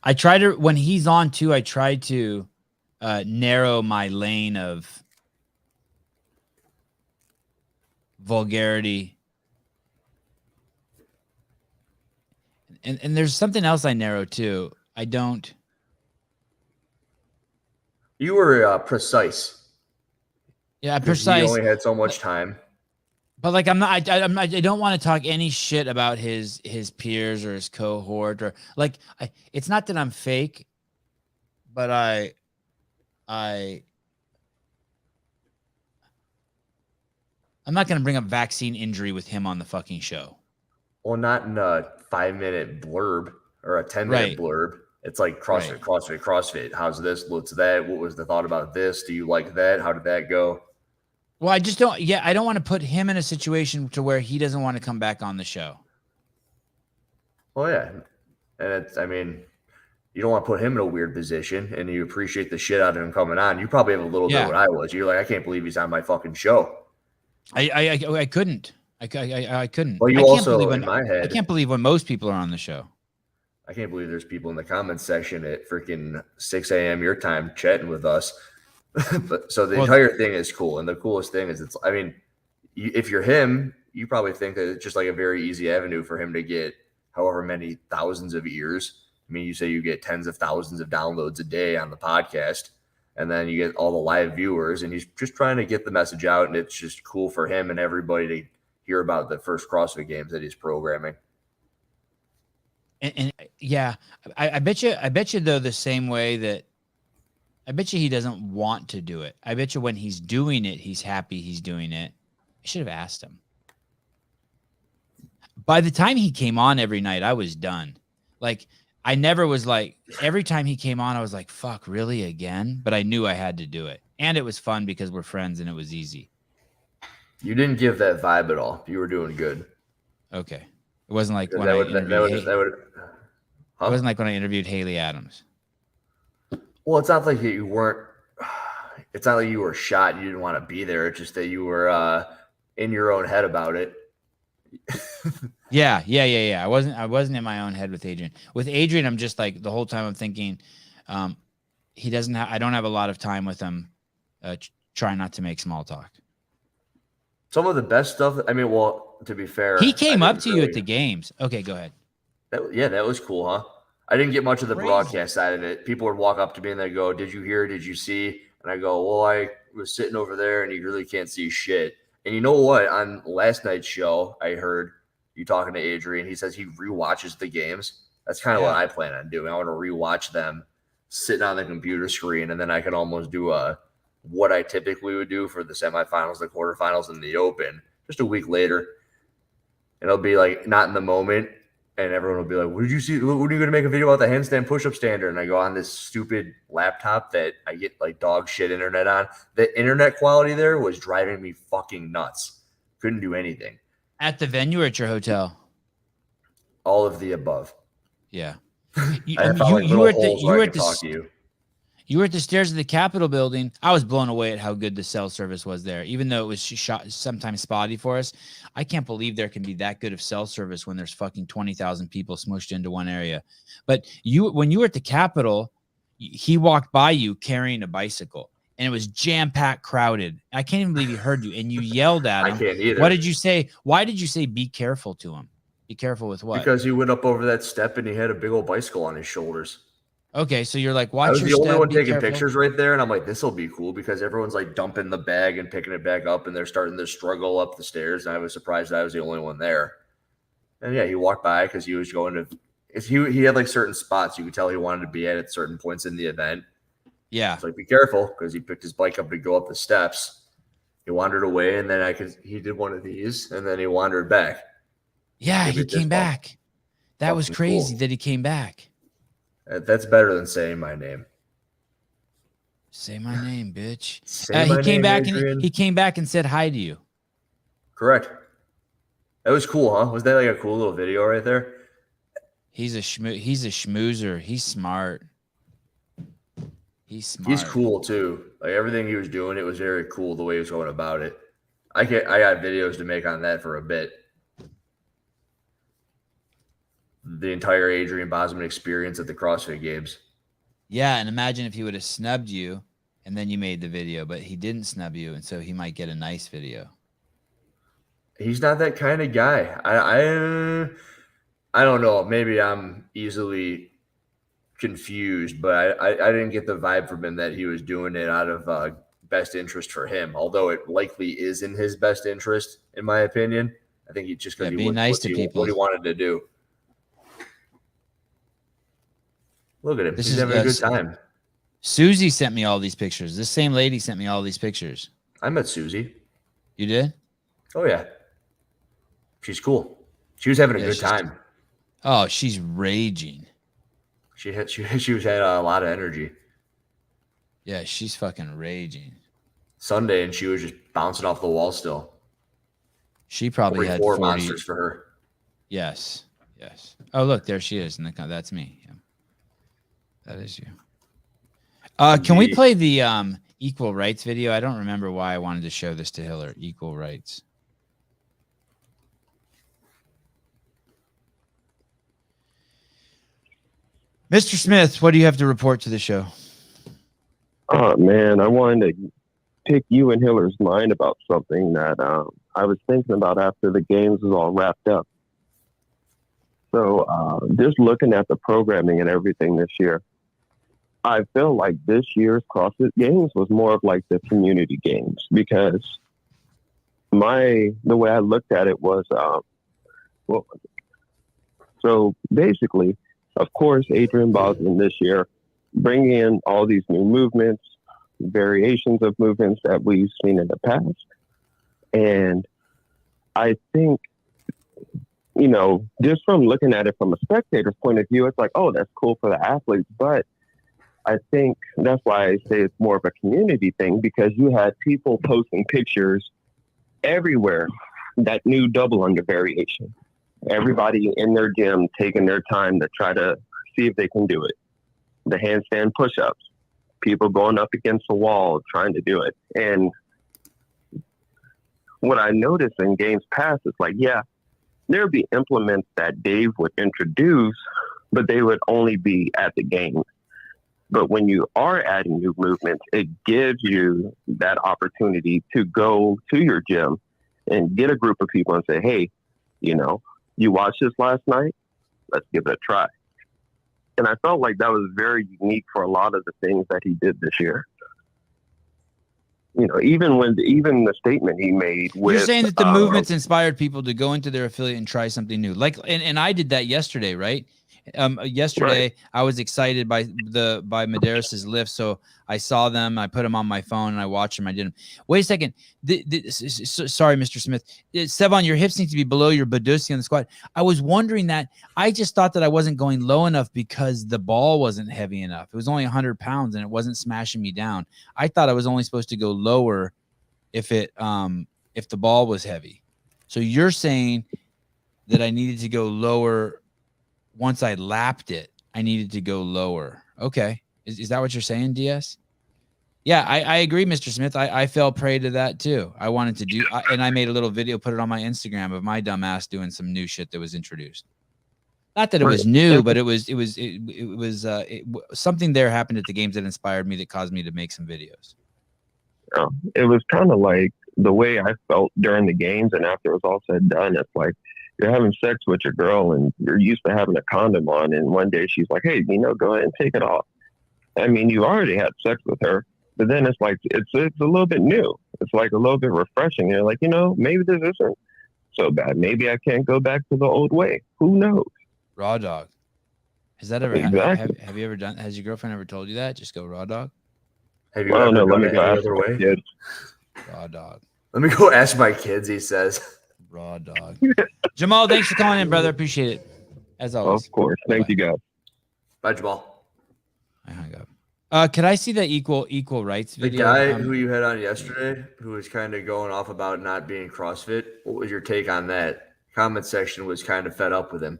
A: I try to, when he's on too, I try to narrow my lane of vulgarity. And there's something else I narrow too. I don't.
B: You were precise.
A: Yeah, precise.
B: You only had so much time.
A: But like, I'm not. I don't want to talk any shit about his peers or his cohort or like. It's not that I'm fake, but I'm not going to bring up vaccine injury with him on the fucking show.
B: Well, not in a 5-minute blurb or a 10-minute blurb. It's like CrossFit. How's this? What's that? What was the thought about this? Do you like that? How did that go?
A: Well, I just don't. Yeah, I don't want to put him in a situation to where he doesn't want to come back on the show.
B: Well, yeah. And you don't want to put him in a weird position, and you appreciate the shit out of him coming on. You probably have a little bit what I was. You're like, I can't believe he's on my fucking show.
A: I couldn't. I couldn't.
B: Well, you also, in my head,
A: I can't believe when most people are on the show.
B: I can't believe there's people in the comments section at freaking 6 a.m. your time chatting with us. But so the entire thing is cool. And the coolest thing is if you're him, you probably think that it's just like a very easy avenue for him to get however many thousands of ears. I mean, you say you get tens of thousands of downloads a day on the podcast, and then you get all the live viewers, and he's just trying to get the message out. And it's just cool for him and everybody to hear about the first CrossFit Games that he's programming.
A: And yeah, I bet you though, the same way that I bet you he doesn't want to do it. I bet you when he's doing it, he's happy he's doing it. I should have asked him. By the time he came on every night, I was done. Like, I never was like, every time he came on, I was like, fuck, really again? But I knew I had to do it. And it was fun because we're friends and it was easy.
B: You didn't give that vibe at all. You were doing good.
A: Okay. It wasn't like when it wasn't like when I interviewed Haley Adams.
B: Well, it's not like you weren't. It's not like you were shot. You didn't want to be there. It's just that you were in your own head about it.
A: Yeah. I wasn't in my own head with Adrian. With Adrian, I'm just like the whole time I'm thinking, he doesn't have. I don't have a lot of time with him. Try not to make small talk.
B: Some of the best stuff. I mean, well, to be fair,
A: he came up to you at the games. Okay, go ahead.
B: That was cool, huh? I didn't get much of the broadcast side of it. People would walk up to me and they'd go, "Did you hear? Did you see?" And I go, "Well, I was sitting over there, and you really can't see shit." And you know what? On last night's show, I heard you talking to Adrian. He says he rewatches the games. That's kind of what I plan on doing. I want to rewatch them sitting on the computer screen, and then I can almost do what I typically would do for the semifinals, the quarterfinals, and the Open just a week later. And it'll be like not in the moment, And everyone will be like, "What did you see? When are you going to make a video about the handstand push-up standard?" And I go on this stupid laptop that I get like dog shit internet on. The internet quality there was driving me fucking nuts. Couldn't do anything.
A: At the venue or at your hotel?
B: All of the above.
A: Yeah.
B: I found like little holes where I could talk to you.
A: You were at the stairs of the Capitol building. I was blown away at how good the cell service was there, even though it was shot sometimes spotty for us. I can't believe there can be that good of cell service when there's fucking 20,000 people smushed into one area. But when you were at the Capitol, he walked by you carrying a bicycle, and it was jam-packed crowded. I can't even believe he heard you, and you yelled at him.
B: I can't either.
A: What did you say? Why did you say be careful to him? Be careful with what?
B: Because he went up over that step and he had a big old bicycle on his shoulders.
A: Okay, so you're like, watch
B: I was
A: your
B: the only
A: step,
B: one
A: be
B: taking
A: careful.
B: pictures right there, and I'm like, this will be cool because everyone's like dumping the bag and picking it back up, and they're starting to struggle up the stairs. And I was surprised I was the only one there. And yeah, he walked by because he was going to. He had like certain spots you could tell he wanted to be at certain points in the event.
A: Yeah,
B: it's like be careful because he picked his bike up to go up the steps. He wandered away, and then he did one of these, and then he wandered back.
A: Yeah, he came back. That was crazy that he came back.
B: That's better than saying my name.
A: Say my name, bitch. He came back and said hi to you.
B: Correct. That was cool, huh? Was that like a cool little video right there?
A: He's a schmoozer. He's smart.
B: He's cool too. Like everything he was doing, it was very cool the way he was going about it. I got videos to make on that for a bit. The entire Adrian Bosman experience at the CrossFit Games.
A: Yeah, and imagine if he would have snubbed you and then you made the video, but he didn't snub you, and so he might get a nice video.
B: He's not that kind of guy. I don't know. Maybe I'm easily confused, but I didn't get the vibe from him that he was doing it out of best interest for him, although it likely is in his best interest, in my opinion. I think he just because he nice to people. What he wanted to do. Look at him. He's having a good time.
A: Susie sent me all these pictures. This same lady sent me all these pictures.
B: I met Susie.
A: You did?
B: Oh, yeah. She's cool. She was having a good time.
A: Oh, she's raging.
B: She had a lot of energy.
A: Yeah, she's fucking raging.
B: Sunday, and she was just bouncing off the wall still.
A: She probably had 40
B: monsters for her.
A: Yes. Oh, look, there she is. That's me. Yeah. That is you. Can we play the equal rights video? I don't remember why I wanted to show this to Hiller. Equal rights. Mr. Smith, what do you have to report to the show?
C: Oh, man, I wanted to pick you and Hiller's mind about something that I was thinking about after the games was all wrapped up. So just looking at the programming and everything this year, I feel like this year's CrossFit Games was more of like the community games because the way I looked at it was, so basically, of course, Adrian Bosman this year bringing in all these new movements, variations of movements that we've seen in the past. And I think, just from looking at it from a spectator's point of view, it's like, oh, that's cool for the athletes. But I think that's why I say it's more of a community thing because you had people posting pictures everywhere, that new double under variation. Everybody in their gym taking their time to try to see if they can do it. The handstand push-ups, people going up against the wall trying to do it. And what I noticed in games past is like, yeah, there'd be implements that Dave would introduce, but they would only be at the games. But when you are adding new movements, it gives you that opportunity to go to your gym and get a group of people and say, hey, you watched this last night? Let's give it a try. And I felt like that was very unique for a lot of the things that he did this year. Even the statement he made with...
A: You're saying that the movements inspired people to go into their affiliate and try something new. And I did that yesterday, right? Yesterday I was excited by Medeiros' lift, so I saw them. I put them on my phone and I watched them. I did them. Wait a second. Sorry, Mr. Smith. Sevan, your hips need to be below your Badusi on the squat. I was wondering that. I just thought that I wasn't going low enough because the ball wasn't heavy enough. It was only 100 pounds and it wasn't smashing me down. I thought I was only supposed to go lower if the ball was heavy. So you're saying that I needed to go lower once I lapped it. I needed to go lower. Okay. Is that what you're saying, DS? Yeah, I agree, Mr. Smith. I fell prey to that too. I wanted to do, and I made a little video, put it on my Instagram of my dumb ass doing some new shit that was introduced. Not that it was new, but it was something there happened at the games that inspired me, that caused me to make some videos.
C: It was kind of like the way I felt during the games, and after it was all said and done, it's like you're having sex with your girl and you're used to having a condom on, and one day she's like, hey, go ahead and take it off. I mean, you already had sex with her, but then it's like it's a little bit new. It's like a little bit refreshing. You're like, maybe this isn't so bad. Maybe I can't go back to the old way. Who knows?
A: Raw dog. Has that ever
C: Exactly.
A: have you ever done? Has your girlfriend ever told you that? Just go raw dog.
B: Have you ever done it any other way?
C: Kids.
A: Raw dog.
B: Let me go ask my kids, he says.
A: Raw dog. Jamal, thanks for calling in, brother. Appreciate it. As always.
C: Of course. Thank you, guys.
B: Bye, Jamal.
A: I hung up. Could I see that equal rights video?
B: The guy who you had on yesterday, who was kind of going off about not being CrossFit, what was your take on that? Comment section was kind of fed up with him.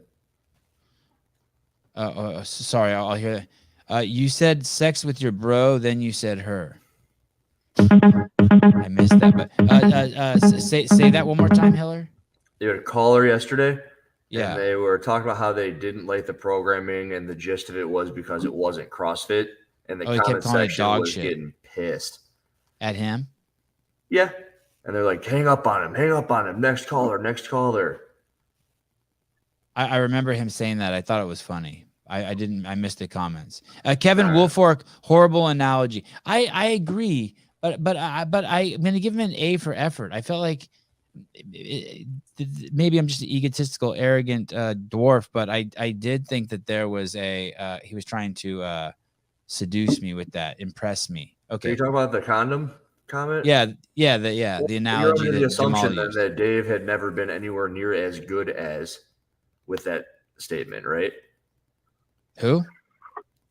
A: Sorry, I'll hear that. You said sex with your bro, then you said her. I missed that, but say that one more time, Hiller.
B: You had a caller yesterday.
A: Yeah.
B: And they were talking about how they didn't like the programming, and the gist of it was because it wasn't CrossFit. And the comment section was getting pissed
A: at him.
B: Yeah. And they're like, hang up on him. Next caller.
A: I remember him saying that. I thought it was funny. I missed the comments. Kevin Wolfork, horrible analogy. I agree, but I'm going to give him an A for effort. I felt like maybe I'm just an egotistical, arrogant dwarf, but I did think that there was he was trying to seduce me with that, impress me. Okay.
B: Are you talking about the condom comment?
A: Yeah, the analogy.
B: The assumption that Dave had never been anywhere near as good as with that statement, right?
A: Who?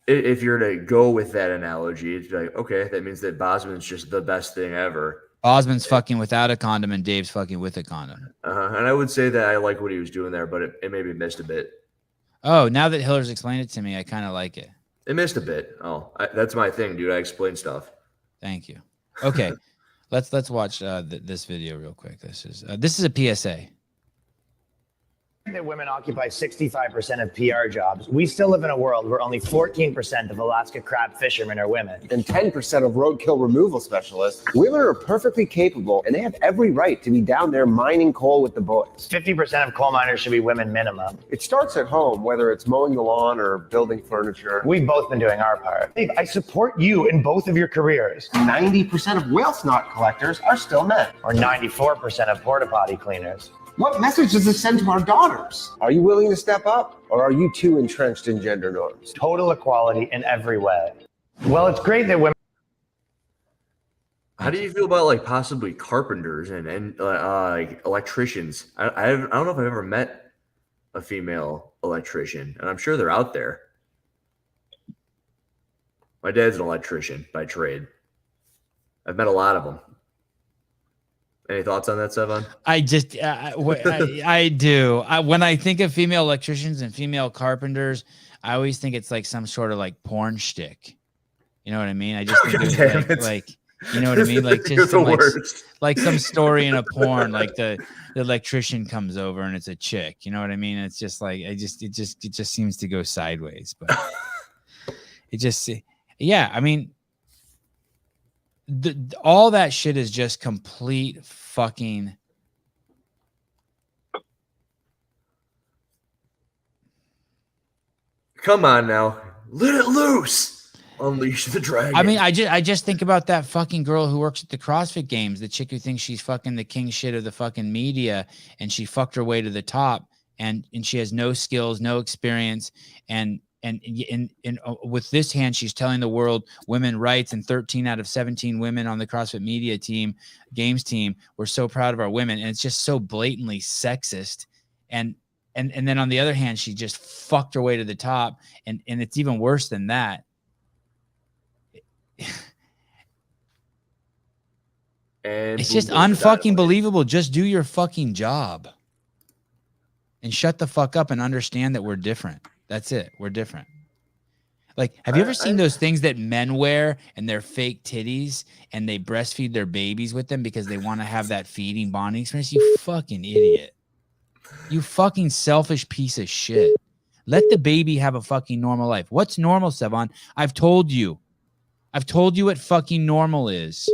B: If you're to go with that analogy, it's like, okay, that means that Bosman's just the best thing ever.
A: Bosman's fucking without a condom and Dave's fucking with a condom.
B: And I would say that I like what he was doing there, but it maybe missed a bit.
A: Oh, now that Hiller's explained it to me, I kind of like it.
B: It missed a bit. That's my thing, dude. I explain stuff.
A: Thank you. Okay, let's watch this video real quick. This is a PSA.
D: That women occupy 65% of PR jobs. We still live in a world where only 14% of Alaska crab fishermen are women.
E: And 10% of roadkill removal specialists. Women are perfectly capable, and they have every right to be down there mining coal with the boys.
D: 50% of coal miners should be women minimum.
E: It starts at home, whether it's mowing the lawn or building furniture.
D: We've both been doing our part. Dave, I support you in both of your careers.
E: 90% of whale snot collectors are still men.
D: Or 94% of porta potty cleaners.
E: What message does this send to our daughters? Are you willing to step up, or are you too entrenched in gender norms?
D: Total equality in every way. Well, it's great that women.
B: How do you feel about like possibly carpenters and like electricians? I don't know if I've ever met a female electrician, and I'm sure they're out there. My dad's an electrician by trade. I've met a lot of them. Any thoughts on that, Sevan?
A: I do. When I think of female electricians and female carpenters, I always think it's like some sort of like porn shtick. You know what I mean? I just think it's like you know what I mean? Like just some, like some story in a porn, like the electrician comes over and it's a chick. You know what I mean? It's just like it just seems to go sideways. But I mean. All that shit is just complete fucking.
B: Come on now, let it loose, unleash the dragon.
A: I mean, I just think about that fucking girl who works at the CrossFit Games, the chick who thinks she's fucking the king shit of the fucking media, and she fucked her way to the top, and she has no skills, no experience, and with this hand, she's telling the world women rights, and 13 out of 17 women on the CrossFit Media team, games team, we're so proud of our women, and it's just so blatantly sexist. And then on the other hand, she just fucked her way to the top, and it's even worse than that.
B: And
A: it's just unfucking believable. Just do your fucking job and shut the fuck up and understand that we're different. That's it. We're different. Like, have you ever seen those things that men wear and they're fake titties and they breastfeed their babies with them because they want to have that feeding bonding experience? You fucking idiot. You fucking selfish piece of shit. Let the baby have a fucking normal life. What's normal, Sevan? I've told you what fucking normal is.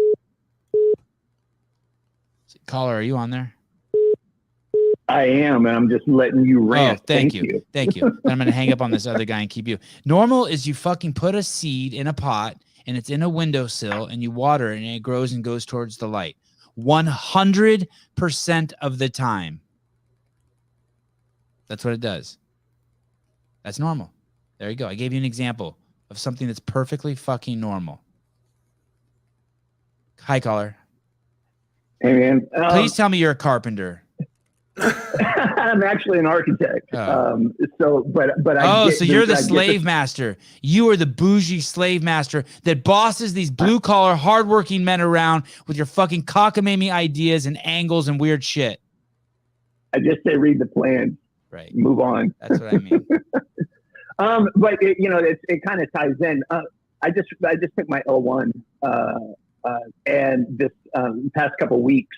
A: Caller, are you on there?
F: I am, and I'm just letting you rant.
A: Oh, thank you. Thank you. Then I'm going to hang up on this other guy and keep you. Normal is you fucking put a seed in a pot, and it's in a windowsill, and you water it, and it grows and goes towards the light. 100% of the time. That's what it does. That's normal. There you go. I gave you an example of something that's perfectly fucking normal. Hi, caller.
F: Hey, man.
A: Please tell me you're a carpenter.
F: I'm actually an architect.
A: Oh.
F: So
A: you're the slave master. You are the bougie slave master that bosses these blue collar, hardworking men around with your fucking cockamamie ideas and angles and weird shit.
F: I just say read the plan.
A: Right.
F: Move on.
A: That's what I mean.
F: But it kind of ties in. I just took my L1 and this past couple weeks.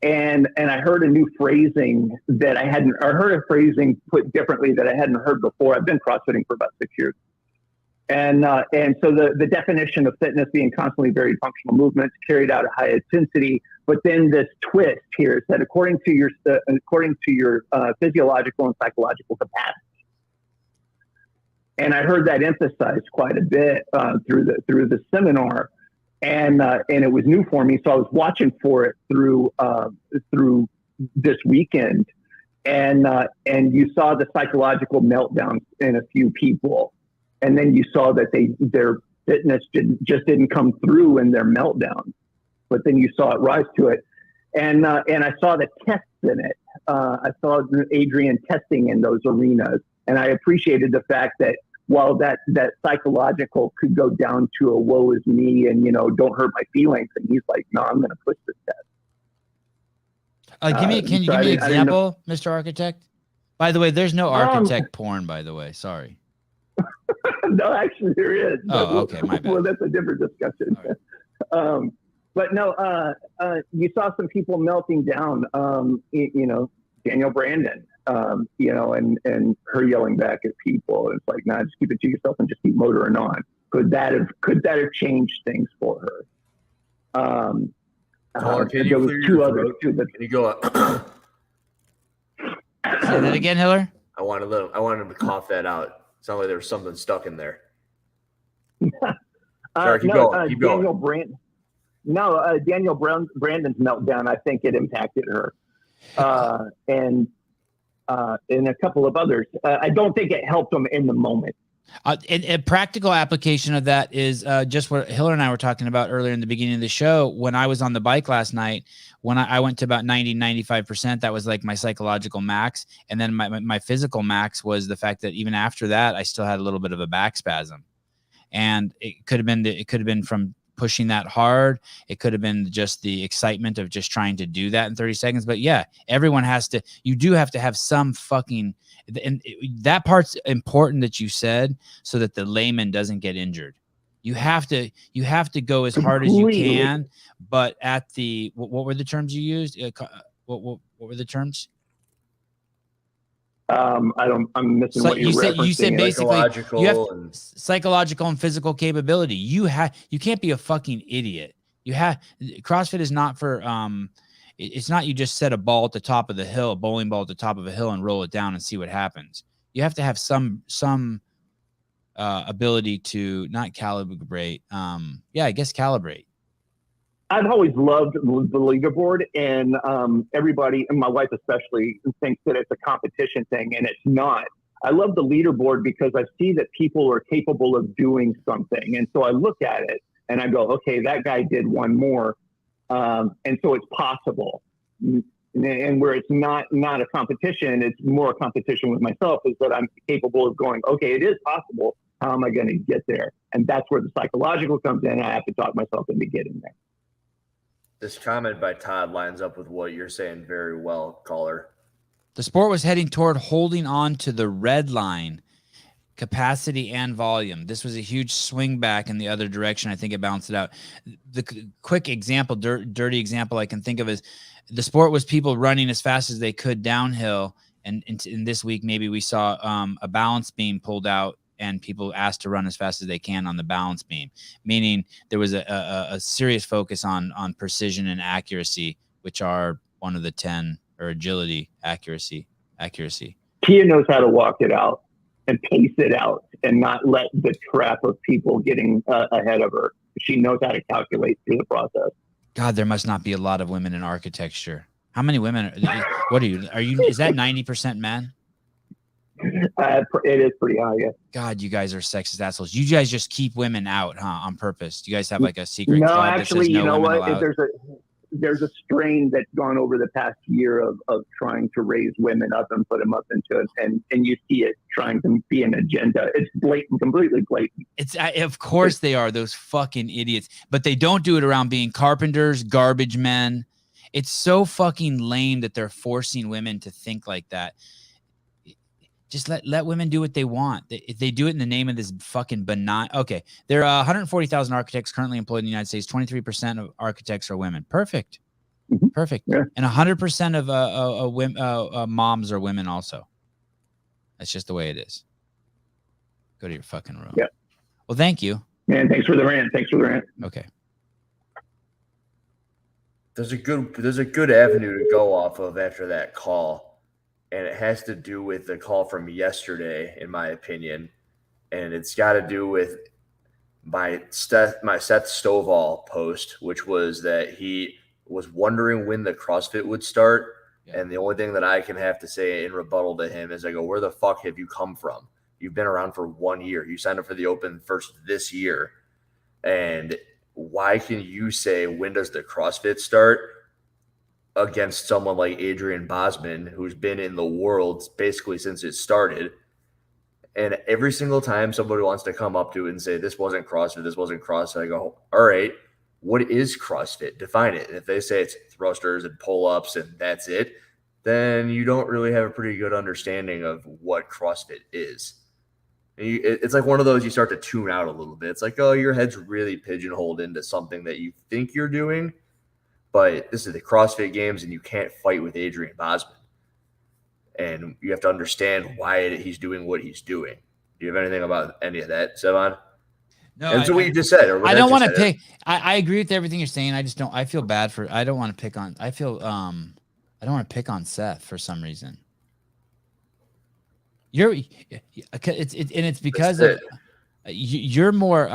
F: And I heard a new phrasing that I heard a phrasing put differently that I hadn't heard before. I've been CrossFitting for about 6 years. And so the definition of fitness being constantly varied functional movements carried out at high intensity, but then this twist here is that according to your physiological and psychological capacity. And I heard that emphasized quite a bit through the seminar. And it was new for me, so I was watching for it through this weekend, and you saw the psychological meltdowns in a few people, and then you saw that their fitness didn't come through in their meltdown, but then you saw it rise to it, and I saw the tests in it. I saw Adrian testing in those arenas, and I appreciated the fact that while that psychological could go down to a woe is me and, don't hurt my feelings. And he's like, no, I'm going to push this test.
A: Can you give me an example, Mr. Architect? By the way, there's no architect porn, by the way. Sorry.
F: No, actually there is.
A: Oh, okay. My bad.
F: Well, that's a different discussion. Right. But no, you saw some people melting down, Daniel Brandon, and her yelling back at people. It's like, nah, just keep it to yourself and just keep motoring on. Could that have changed things for her?
B: Can
F: there was two others too.
B: Can you go up?
A: Say that again, Hiller.
B: I wanted him to cough that out. Sounded like there was something stuck in there. Sorry, keep going.
F: Daniel Brandon's meltdown, I think it impacted her. And a couple of others. I don't think it helped them in the moment.
A: A practical application of that is just what Hiller and I were talking about earlier in the beginning of the show. When I was on the bike last night, when I went to about 95%, that was like my psychological max. And then my physical max was the fact that even after that, I still had a little bit of a back spasm. And it could have been from pushing that hard. It could have been just the excitement of just trying to do that in 30 seconds. But yeah, you do have to have some fucking, and that part's important that you said so that the layman doesn't get injured. You have to go as hard as you can, but at the, what were the terms you used? What were the terms?
F: I'm missing what you said.
A: You said basically you have psychological and physical capability. You can't be a fucking idiot. CrossFit is not for it's not you just set a ball at the top of the hill, a bowling ball at the top of a hill and roll it down and see what happens. You have to have some ability to not calibrate. I guess calibrate.
F: I've always loved the leaderboard, and everybody, and my wife especially, thinks that it's a competition thing, and it's not. I love the leaderboard because I see that people are capable of doing something, and so I look at it and I go, okay, that guy did one more, and so it's possible. And where it's not a competition, it's more a competition with myself, is that I'm capable of going, okay, it is possible. How am I going to get there? And that's where the psychological comes in. I have to talk myself into getting there.
B: This comment by Todd lines up with what you're saying very well, caller.
A: The sport was heading toward holding on to the red line, capacity and volume. This was a huge swing back in the other direction. I think it balanced it out. The quick example, dirty example I can think of is the sport was people running as fast as they could downhill. And in this week, maybe we saw a balance beam pulled out and people asked to run as fast as they can on the balance beam, meaning there was a serious focus on precision and accuracy, which are one of the 10, or agility, accuracy.
F: Tia knows how to walk it out and pace it out and not let the trap of people getting ahead of her. She knows how to calculate through the process.
A: God, there must not be a lot of women in architecture. How many women? What are you? Is that 90% men?
F: It is pretty high, yeah.
A: God, you guys are sexist assholes. You guys just keep women out, huh? On purpose. You guys have like a secret
F: No,
A: club
F: actually,
A: that says no
F: you know
A: women
F: what?
A: allowed.
F: There's a strain that's gone over the past year of trying to raise women up and put them up into it, and you see it trying to be an agenda. It's blatant, completely blatant.
A: It's of course they are, those fucking idiots, but they don't do it around being carpenters, garbage men. It's so fucking lame that they're forcing women to think like that. Just let women do what they want. If they do it in the name of this fucking benign. Okay, there are 140,000 architects currently employed in the United States. 23% of architects are women. Perfect, perfect.
F: Yeah.
A: And 100% of moms are women also. That's just the way it is. Go to your fucking room.
F: Yeah.
A: Well, thank you.
F: Man, thanks for the rant.
A: Okay.
B: There's a good avenue to go off of after that call. And it has to do with the call from yesterday, in my opinion. And it's got to do with my Seth Stovall post, which was that he was wondering when the CrossFit would start. Yeah. And the only thing that I can have to say in rebuttal to him is I go, where the fuck have you come from? You've been around for 1 year. You signed up for the Open first this year. And why can you say, when does the CrossFit start? Against someone like Adrian Bosman, who's been in the world basically since it started. And every single time somebody wants to come up to it and say, this wasn't CrossFit, I go, all right, what is CrossFit? Define it. And if they say it's thrusters and pull-ups and that's it, then you don't really have a pretty good understanding of what CrossFit is. It's like one of those you start to tune out a little bit. It's like, oh, your head's really pigeonholed into something that you think you're doing. But this is the CrossFit Games, and you can't fight with Adrian Bosman. And you have to understand why he's doing what he's doing. Do you have anything about any of that, Sevan?
A: No,
B: that's what you just said.
A: I don't want to pick. I agree with everything you're saying. I just don't. I feel bad for. I don't want to pick on. I feel. I don't want to pick on Seth for some reason. It's because of. You're more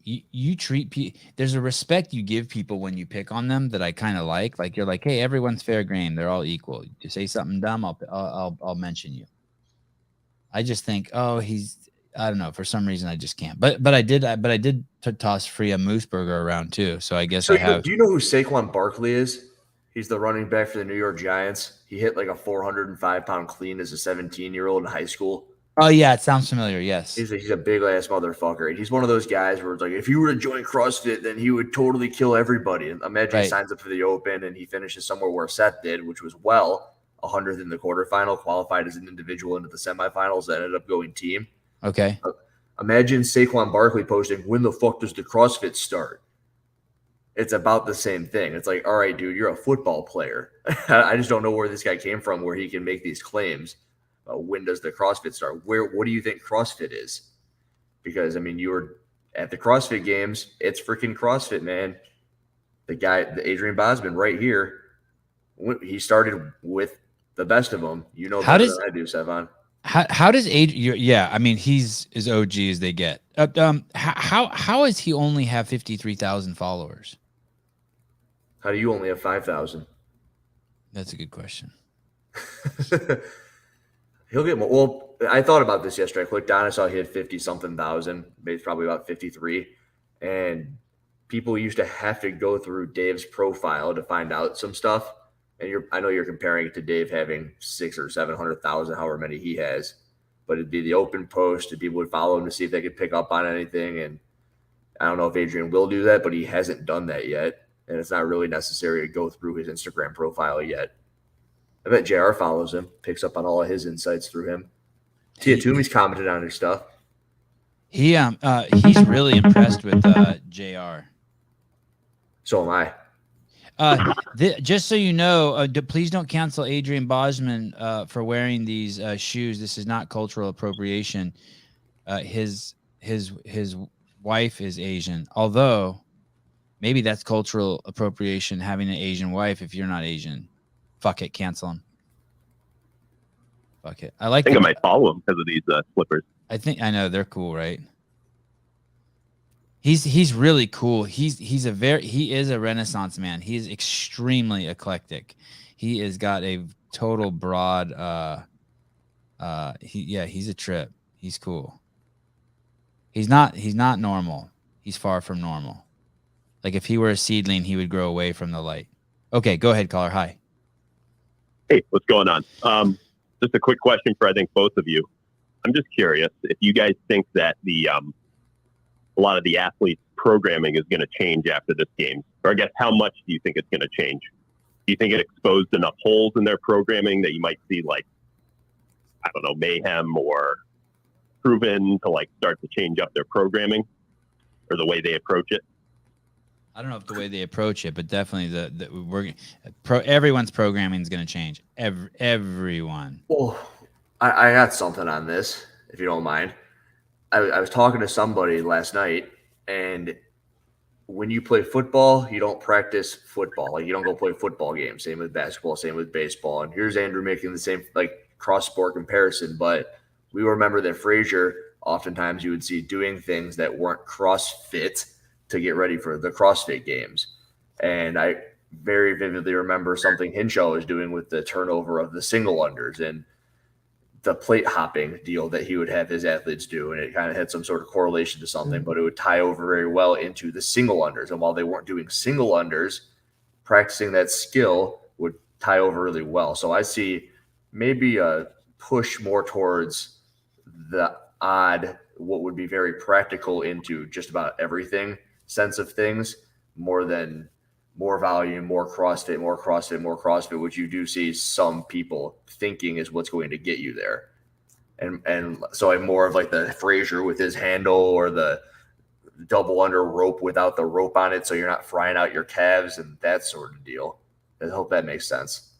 A: you treat people. There's a respect you give people when you pick on them that I kind of like you're like, hey, everyone's fair game, they're all equal. You say something dumb, I'll mention you. I just think, oh, I don't know, for some reason I just can't. But I did toss free a moose burger around too, so I guess I have.
B: Do you know who Saquon Barkley is? He's the running back for the New York Giants. He hit like a 405-pound clean as a 17-year-old in high school.
A: Oh, yeah, it sounds familiar, yes.
B: He's a big-ass motherfucker. And he's one of those guys where it's like, if he were to join CrossFit, then he would totally kill everybody. And imagine he signs up for the Open and he finishes somewhere where Seth did, which was 100th in the quarterfinal, qualified as an individual into the semifinals, that ended up going team.
A: Okay.
B: Imagine Saquon Barkley posting, when the fuck does the CrossFit start? It's about the same thing. It's like, all right, dude, you're a football player. I just don't know where this guy came from where he can make these claims. When does the CrossFit start? What do you think CrossFit is? Because, I mean, you were at the CrossFit Games. It's freaking CrossFit, man. The Adrian Bosman right here, he started with the best of them. You know better than I do, Sevan.
A: How does Adrian? Yeah, I mean, he's as OG as they get. How does he only have 53,000 followers?
B: How do you only have 5,000?
A: That's a good question.
B: He'll get more. Well, I thought about this yesterday. I clicked on, I saw he had 50-something thousand. Maybe probably about 53. And people used to have to go through Dave's profile to find out some stuff. And I know you're comparing it to Dave having 600,000 or 700,000, however many he has. But it'd be the open post, and people would follow him to see if they could pick up on anything. And I don't know if Adrian will do that, but he hasn't done that yet. And it's not really necessary to go through his Instagram profile yet. I bet JR follows him, picks up on all of his insights through him. Tia Toomey's commented on his stuff.
A: He's really impressed with JR.
B: So am I.
A: Just so you know, please don't cancel Adrian Bosman for wearing these shoes. This is not cultural appropriation. His wife is Asian, although maybe that's cultural appropriation having an Asian wife if you're not Asian. Fuck it, cancel him. Fuck it. I
C: think I might follow him because of these slippers.
A: I know they're cool, right? He's really cool. He is a Renaissance man. He is extremely eclectic. He has got a total broad he's a trip. He's cool. He's not normal. He's far from normal. Like if he were a seedling, he would grow away from the light. Okay, go ahead, caller. Hi.
C: Hey, what's going on? Just a quick question for I think both of you. I'm just curious if you guys think that a lot of the athletes' programming is going to change after this game, or I guess how much do you think it's going to change? Do you think it exposed enough holes in their programming that you might see mayhem or proven to start to change up their programming or the way they approach it?
A: I don't know if the way they approach it, but definitely everyone's programming is going to change. Everyone.
B: Well, I got something on this, if you don't mind. I was talking to somebody last night, and when you play football, you don't practice football. Like you don't go play football games. Same with basketball, same with baseball. And here's Andrew making the same cross-sport comparison, but we remember that Frazier, oftentimes you would see doing things that weren't CrossFit to get ready for the CrossFit games. And I very vividly remember something Hinshaw was doing with the turnover of the single unders and the plate hopping deal that he would have his athletes do. And it kind of had some sort of correlation to something, but it would tie over very well into the single unders. And while they weren't doing single unders, practicing that skill would tie over really well. So I see maybe a push more towards the odd, what would be very practical into just about everything sense of things, more volume, more CrossFit, which you do see some people thinking is what's going to get you there. And so I'm more of the Frazier with his handle or the double under rope without the rope on it, so you're not frying out your calves and that sort of deal. I hope that makes sense.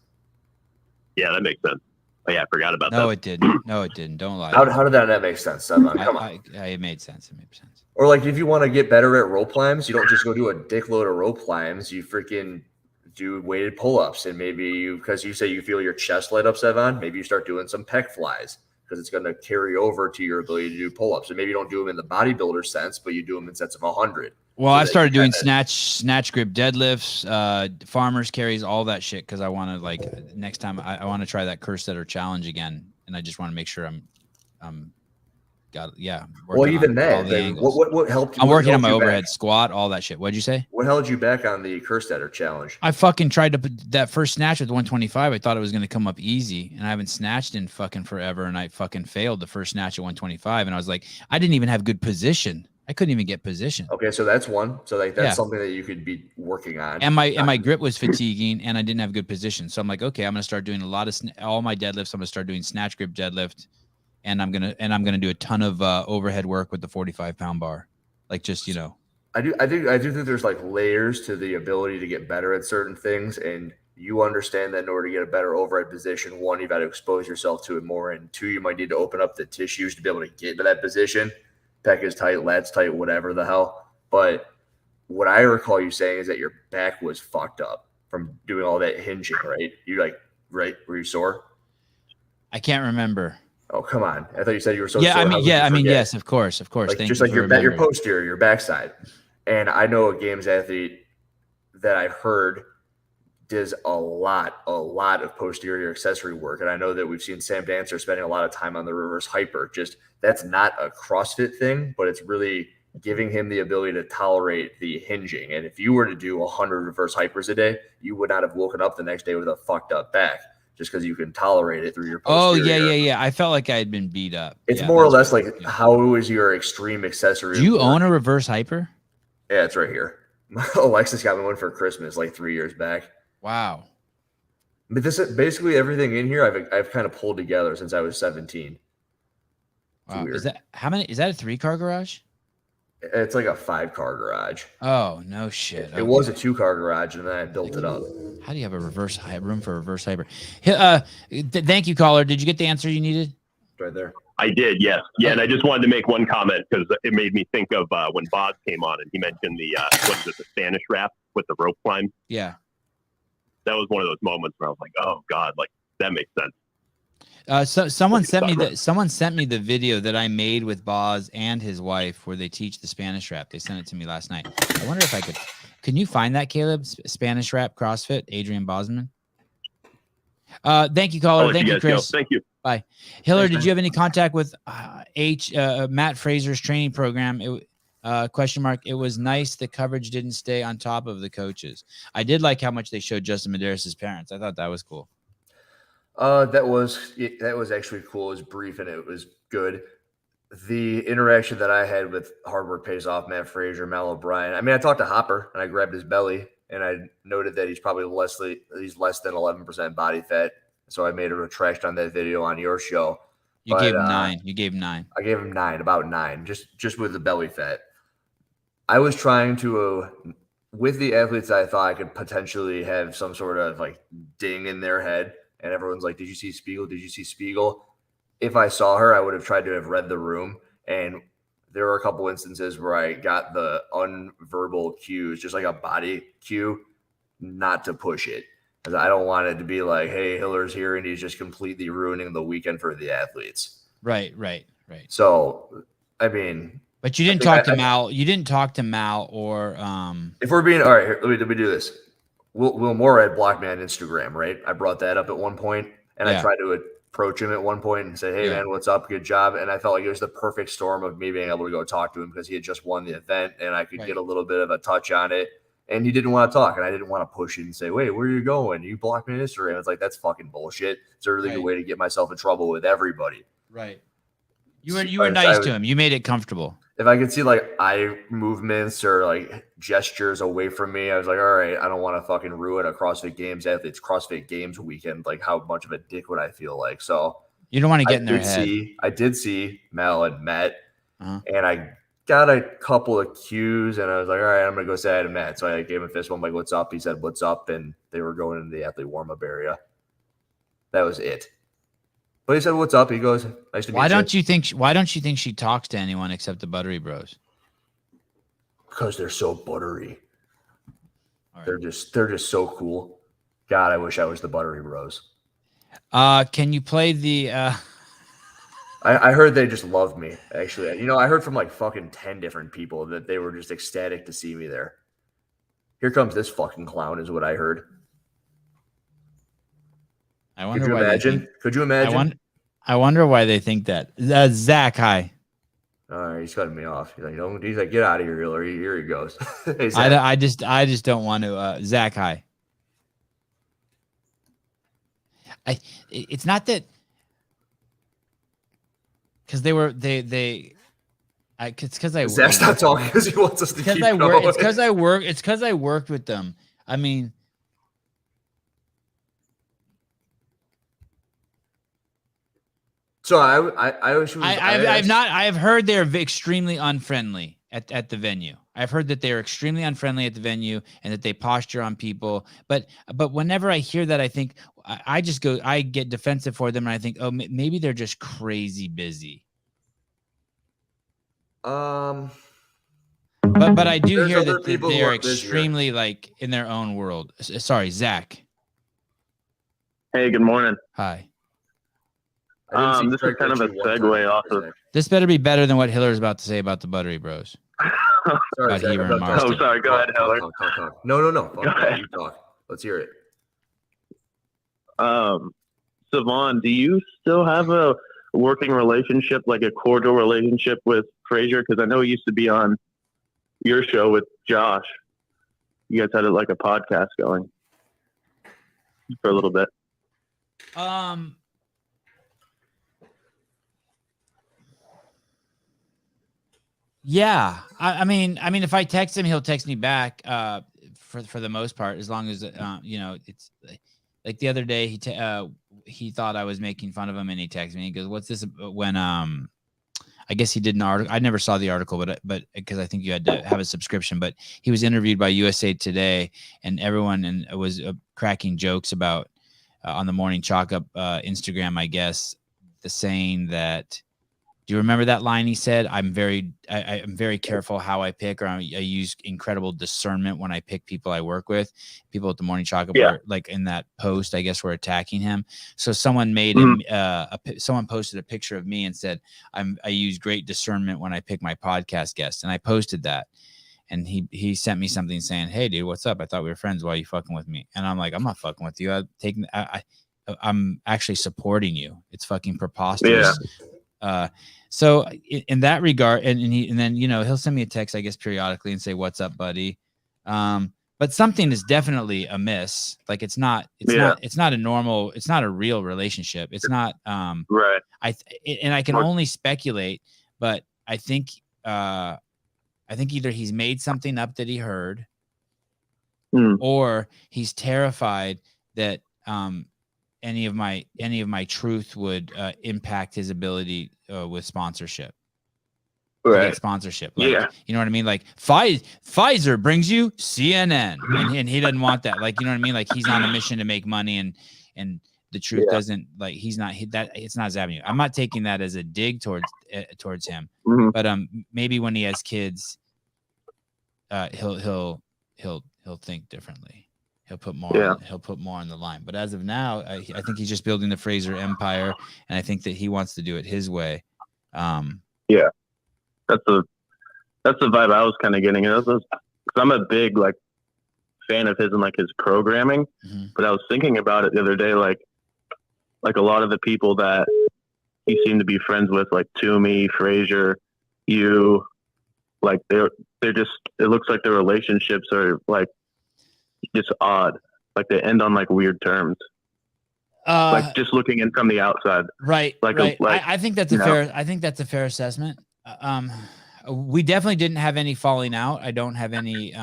C: Yeah, that makes sense. Oh, yeah, I forgot about that.
A: No, it didn't. No, it didn't. Don't lie.
B: How did that make sense, Sevan? Come on.
A: It made sense. It made sense.
B: Or if you want to get better at rope climbs, you don't just go do a dickload of rope climbs. You freaking do weighted pull-ups, and maybe because you say you feel your chest light up, Sevan, maybe you start doing some pec flies because it's going to carry over to your ability to do pull-ups. And maybe you don't do them in the bodybuilder sense, but you do them in sets of 100.
A: Well, I started doing snatch grip deadlifts, farmers carries, all that shit because I want to next time I want to try that curse setter challenge again, and I just want to make sure I'm
B: well, even that. What helped you?
A: I'm working on my overhead squat, all that shit. What'd you say?
B: What held you back on the curse setter challenge?
A: I fucking tried to put that first snatch with 125. I thought it was going to come up easy, and I haven't snatched in fucking forever, and I fucking failed the first snatch at 125, and I was like, I didn't even have good position. I couldn't even get position.
B: Okay, so that's one. So that's something that you could be working on.
A: And my grip was fatiguing, and I didn't have good position. So I'm like, okay, I'm gonna start doing a lot of all my deadlifts. I'm gonna start doing snatch grip deadlift, and I'm gonna do a ton of overhead work with the 45-pound bar, I do think there's
B: layers to the ability to get better at certain things, and you understand that in order to get a better overhead position, one, you got to expose yourself to it more, and two, you might need to open up the tissues to be able to get to that position. Pec is tight, lat's tight, whatever the hell. But what I recall you saying is that your back was fucked up from doing all that hinging, right? Right? Were you sore?
A: I can't remember.
B: Oh, come on. I thought you said you were so
A: sore.
B: I
A: mean, yes, of course.
B: Your posterior, your backside. And I know a games athlete that I've heard does a lot of posterior accessory work. And I know that we've seen Sam Dancer spending a lot of time on the reverse hyper. Just that's not a CrossFit thing, but it's really giving him the ability to tolerate the hinging. And if you were to do 100 reverse hypers a day, you would not have woken up the next day with a fucked up back just because you can tolerate it through your posterior.
A: Oh, yeah. I felt like I had been beat up.
B: It's more or less like, how is your extreme accessory?
A: Do you own a reverse hyper?
B: Yeah, it's right here. Alexis got me one for Christmas like 3 years back.
A: Wow.
B: But this is basically everything in here I've kind of pulled together since I was 17.
A: Wow. Is that how many? Is that a 3-car garage?
B: It's like a 5-car garage.
A: Oh, no shit.
B: It was a 2-car garage, and then I built it up.
A: How do you have a room for a reverse hyper? Thank you, caller. Did you get the answer you needed?
B: Right there.
C: I did, yes. Yeah, and I just wanted to make one comment because it made me think of when Boz came on and he mentioned the the Spanish rap with the rope climb.
A: Yeah.
C: That was one of those moments where I was like, oh God, like that makes sense.
A: So someone sent me the video that I made with Boz and his wife where they teach the Spanish rap. They sent it to me last night. I wonder if I could. Can you find that, Caleb? Spanish rap CrossFit, Adrian Bosman. Thank you, caller. Thank you, Chris.
C: Thank you.
A: Bye. Hiller, did you have any contact with Matt Fraser's training program? Question mark. It was nice the coverage didn't stay on top of the coaches. I did like how much they showed Justin Medeiros' parents. I thought that was cool.
B: That was actually cool. It was brief and it was good. The interaction that I had with Hard Work Pays Off, Matt Fraser, Mal O'Brien. I mean, I talked to Hopper and I grabbed his belly and I noted that he's probably less than 11% body fat. So I made a retraction on that video on your show.
A: You gave him 9. You gave him 9.
B: I gave him 9, about 9, just with the belly fat. I was trying to, with the athletes I thought I could potentially have some sort of like ding in their head. And everyone's like, did you see Spiegel? Did you see Spiegel? If I saw her, I would have tried to have read the room. And there were a couple instances where I got the unverbal cues, just like a body cue, not to push it. Because I don't want it to be like, hey, Hiller's here and he's just completely ruining the weekend for the athletes.
A: Right.
B: So, I mean.
A: But you didn't talk to Mal. You didn't talk to Mal or.
B: If we're being. All right, here, let me do this. Will Morad blocked me on Instagram, right? I brought that up at one point, and I tried to approach him at one point and say, hey, man, what's up? Good job. And I felt like it was the perfect storm of me being able to go talk to him because he had just won the event, and I could get a little bit of a touch on it. And he didn't want to talk, and I didn't want to push it and say, wait, where are you going? You blocked me on Instagram. It's like, that's fucking bullshit. It's a really good way to get myself in trouble with everybody.
A: Right. You were nice to him. You made it comfortable. If
B: I could see like eye movements or like gestures away from me, I was like, all right, I don't want to fucking ruin a CrossFit Games athlete's CrossFit Games weekend. Like, how much of a dick would I feel like? So
A: you don't want to get in their head.
B: I did see Mel and Matt, and I got a couple of cues, and I was like, all right, I'm gonna go say hi to Matt. So I gave him a fist bump, like, what's up? He said, what's up? And they were going into the athlete warm-up area. That was it. But he said, what's up? He goes, nice to meet you.
A: Why don't you think she talks to anyone except the Buttery Bros?
B: Because they're so buttery. Right. They're just so cool. God, I wish I was the Buttery Bros.
A: Can you play the
B: I heard they just loved me, actually. You know, I heard from like fucking 10 different people that they were just ecstatic to see me there. Here comes this fucking clown, is what I heard. Could you imagine?
A: I wonder why they think that. Zach, hi.
B: All right, he's cutting me off. He's like, get out of here, Hiller. Here he goes. Hey,
A: I just don't want to. Zach, hi. It's not that because it's because I.
B: Zach's not talking because he wants us to keep going.
A: It's because I work. It's because I worked with them. I mean.
B: So I've
A: heard they're extremely unfriendly at the venue. I've heard that they're extremely unfriendly at the venue and that they posture on people. But whenever I hear that, I think I get defensive for them and I think, oh, maybe they're just crazy busy.
B: But
A: I do hear that they are extremely like in their own world. Sorry, Zach.
C: Hey, good morning.
A: Hi.
C: This is kind of a segue off of.
A: This better be better than what Hiller is about to say about the Buttery Bros.
C: Sorry, go ahead, Hiller.
B: No. Go ahead. You talk. Let's hear it.
C: Sevan, do you still have a working relationship, like a cordial relationship with Frazier? Because I know he used to be on your show with Josh. You guys had like a podcast going for a little bit.
A: Yeah. I mean, if I text him, he'll text me back. For the most part, as long as it's like the other day he thought I was making fun of him, and he texted me. He goes, "What's this?" When I guess he did an article. I never saw the article, but because I think you had to have a subscription. But he was interviewed by USA Today, and everyone was cracking jokes about on the Morning Chalk Up Instagram, I guess, the saying that. Do you remember that line he said? I'm very careful how I pick, or I use incredible discernment when I pick people I work with. People at the Morning Chalk Up, were, like in that post, I guess, were attacking him. So someone made him. Someone posted a picture of me and said, I use great discernment when I pick my podcast guests, and I posted that. And he sent me something saying, "Hey, dude, what's up? I thought we were friends. Why are you fucking with me?" And I'm like, "I'm not fucking with you. I'm actually supporting you. It's fucking preposterous." Yeah. So in that regard, and then he'll send me a text, I guess, periodically and say, "What's up, buddy?" But something is definitely amiss. Like it's not a normal, it's not a real relationship. It's not
C: right.
A: And I can only speculate, but I think either he's made something up that he heard, or he's terrified that any of my truth would impact his ability with sponsorship. Right. Sponsorship. Like, yeah. You know what I mean? Like Pfizer brings you CNN, and he doesn't want that. Like, you know what I mean? Like he's on a mission to make money, and the truth doesn't, like, he's not that. It's not his avenue. I'm not taking that as a dig towards him, but maybe when he has kids, he'll think differently. He'll put more. He'll put more on the line. But as of now, I think he's just building the Fraser empire, and I think that he wants to do it his way.
C: Yeah, that's the vibe I was kind of getting. Because I'm a big fan of his and his programming. Mm-hmm. But I was thinking about it the other day, like a lot of the people that he seemed to be friends with, like Toomey, Frazier, you, like they're just. It looks like their relationships are just odd. Like they end on weird terms. Just looking in from the outside.
A: Right. Right. I think that's a fair assessment. We definitely didn't have any falling out. I don't have any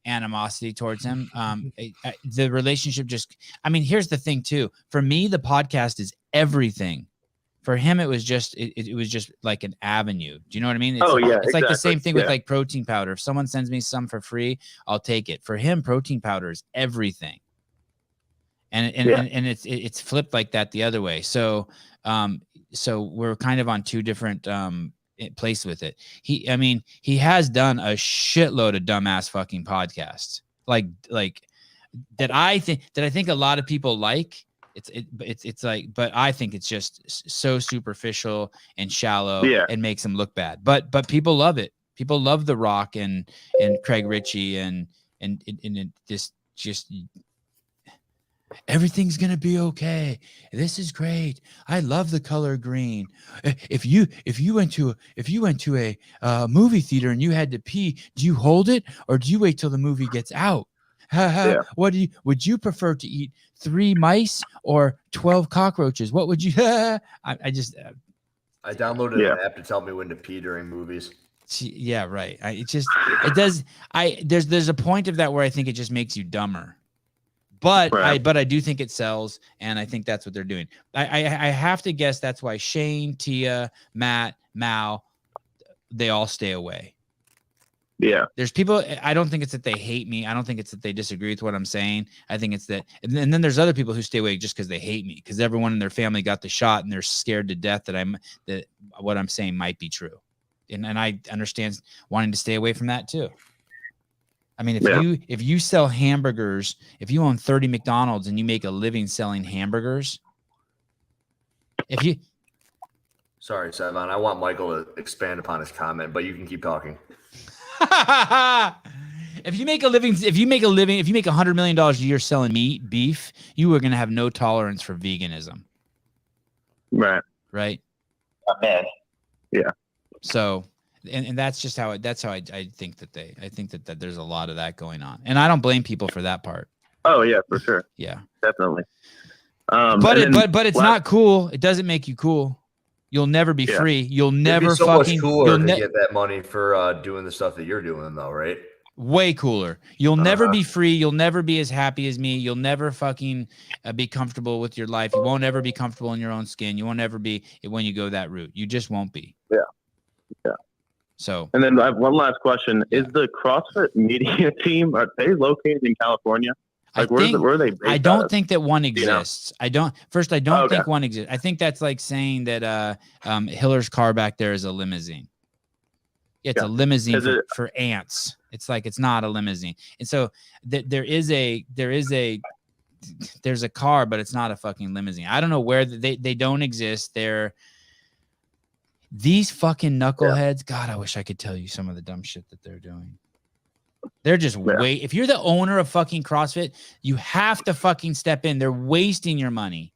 A: animosity towards him. The relationship here's the thing too. For me, the podcast is everything. For him, it was just like an avenue. Do you know what I mean? It's exactly. Like the same thing with protein powder. If someone sends me some for free, I'll take it. For him, protein powder is everything. And it's flipped like that the other way. So we're kind of on two different places with it. He has done a shitload of dumbass fucking podcasts. Like that I think a lot of people like. It's like, but I think it's just so superficial and shallow and makes them look bad. But people love it. People love The Rock and Craig Ritchie and it just everything's gonna be okay. This is great. I love the color green. If you went to a movie theater and you had to pee, do you hold it or do you wait till the movie gets out? Would you prefer to eat 3 mice or 12 cockroaches? What would you? I
B: downloaded an app to tell me when to pee during movies.
A: Yeah, right. There's a point of that where I think it just makes you dumber. But I do think it sells, and I think that's what they're doing. I have to guess that's why Shane, Tia, Matt, Mal, they all stay away.
C: Yeah.
A: There's people, I don't think it's that they hate me. I don't think it's that they disagree with what I'm saying. I think it's that, and then there's other people who stay away just because they hate me, because everyone in their family got the shot and they're scared to death that what I'm saying might be true. And I understand wanting to stay away from that too. I mean, if you sell hamburgers, if you own 30 McDonald's and you make a living selling hamburgers,
B: Sorry, Sevan, I want Michael to expand upon his comment, but you can keep talking.
A: If you make $100 million a year selling beef, you are going to have no tolerance for veganism.
C: Right.
A: Right.
F: Man.
C: Yeah.
A: So, and that's just how I think that there's a lot of that going on, and I don't blame people for that part.
C: Oh yeah, for sure.
A: Yeah,
C: definitely.
A: But it's not cool. It doesn't make you cool. You'll never be free. You'll never
B: It'd be so
A: fucking.
B: much cooler to get that money for doing the stuff that you're doing, though, right?
A: Way cooler. You'll never be free. You'll never be as happy as me. You'll never fucking be comfortable with your life. You won't ever be comfortable in your own skin. You won't ever be when you go that route. You just won't be.
C: Yeah. Yeah.
A: So.
C: And then I have one last question: is the CrossFit media team, are they located in California? Like, where are they based?
A: I don't think that one exists. I don't think one exists. I think that's like saying that Hiller's car back there is a limousine. It's a limousine for ants. It's like, it's not a limousine. And so there's a car, but it's not a fucking limousine. I don't know where they don't exist. These fucking knuckleheads. God, I wish I could tell you some of the dumb shit that they're doing. They're just if you're the owner of fucking CrossFit, you have to fucking step in. They're wasting your money.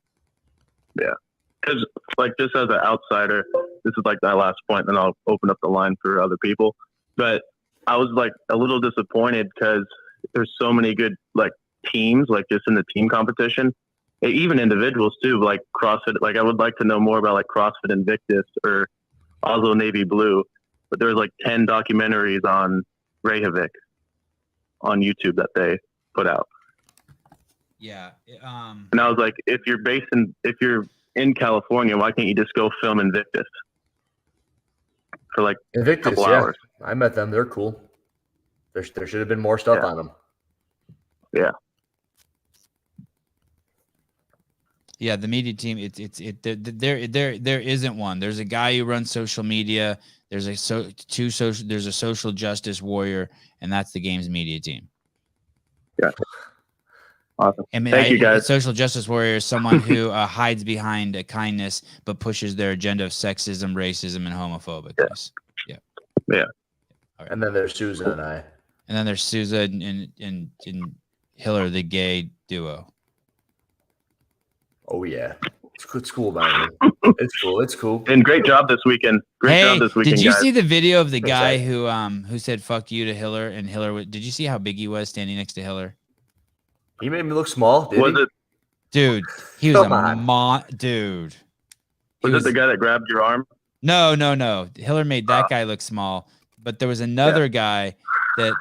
C: Yeah. Because, like, just as an outsider, this is like that last point, and I'll open up the line for other people. But I was like a little disappointed because there's so many good like teams, like just in the team competition, even individuals too, like CrossFit. Like, I would like to know more about like CrossFit Invictus or Oslo Navy Blue. But there's like 10 documentaries on Reykjavik on YouTube that they put out.
A: Yeah.
C: And I was like, if you're in California, why can't you just go film Invictus for like a couple hours?
B: I met them. They're cool. There should have been more stuff on them.
C: Yeah.
A: Yeah, the media team. There isn't one. There's a guy who runs social media. There's a social justice warrior, and that's the game's media team.
C: Yeah. Awesome.
A: Thank
C: you, guys.
A: A social justice warrior is someone who hides behind a kindness, but pushes their agenda of sexism, racism, and homophobicness. Yeah.
C: Yeah.
A: Right.
B: And then there's Susan and I.
A: And then there's Susan and Hiller, the gay duo.
B: Oh yeah, it's cool, man. It's cool. It's cool.
C: And great job this weekend. Great job this weekend.
A: Did you
C: guys.
A: see the video of the guy who said "fuck you" to Hiller, and Hiller? Did you see how big he was standing next to Hiller?
B: He made me look small.
A: Dude, he was dude.
C: Was it the guy that grabbed your arm?
A: No. Hiller made that guy look small, but there was another guy that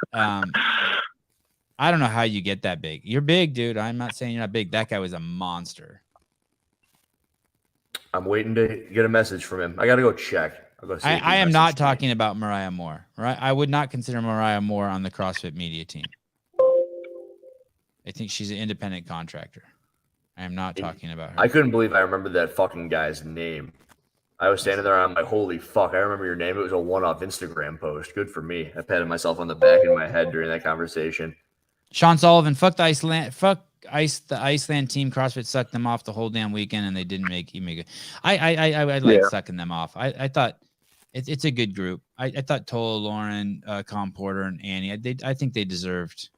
A: I don't know how you get that big. You're big, dude. I'm not saying you're not big. That guy was a monster.
B: I'm waiting to get a message from him. I got to go check. I'll go see.
A: I am not talking about Mariah Moore, right? I would not consider Mariah Moore on the CrossFit media team. I think she's an independent contractor. I am not talking about her.
B: I couldn't believe I remembered that fucking guy's name. I was standing there. I'm like, holy fuck, I remember your name. It was a one-off Instagram post. Good for me. I patted myself on the back of my head during that conversation.
A: Sean Sullivan, fuck the Iceland team. CrossFit sucked them off the whole damn weekend, and they didn't make it. I like sucking them off. I thought it's a good group. I thought Tola, Lauren, Com Porter, and Annie. I think they deserved.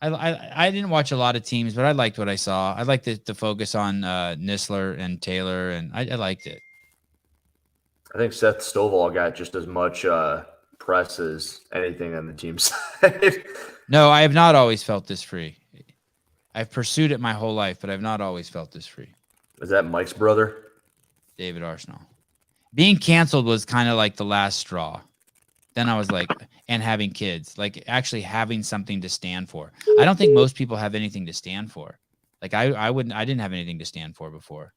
A: I didn't watch a lot of teams, but I liked what I saw. I liked the focus on Nisler and Taylor, and I liked it.
B: I think Seth Stovall got just as much press as anything on the team side.
A: No, I have not always felt this free. I've pursued it my whole life, but I've not always felt this free.
B: Is that Mike's brother?
A: David Arsenal. Being canceled was kind of like the last straw. Then I was like, and having kids, like actually having something to stand for. I don't think most people have anything to stand for. Like I didn't have anything to stand for before.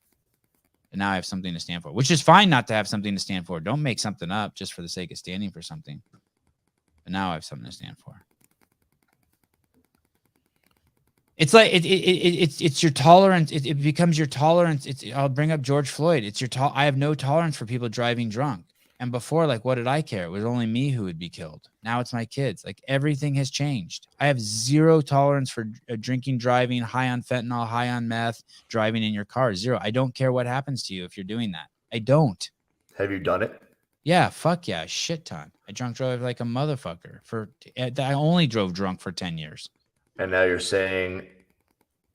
A: And now I have something to stand for, which is fine not to have something to stand for. Don't make something up just for the sake of standing for something. But now I have something to stand for. It's like it's your tolerance. It becomes your tolerance. I'll bring up George Floyd. I have no tolerance for people driving drunk. And before, like, what did I care? It was only me who would be killed. Now it's my kids. Like, everything has changed. I have zero tolerance for drinking, driving, high on fentanyl, high on meth, driving in your car. Zero. I don't care what happens to you if you're doing that. I don't.
B: Have you done it?
A: Yeah, fuck yeah, shit ton. I drunk drove like a motherfucker I only drove drunk for 10 years.
B: And now you're saying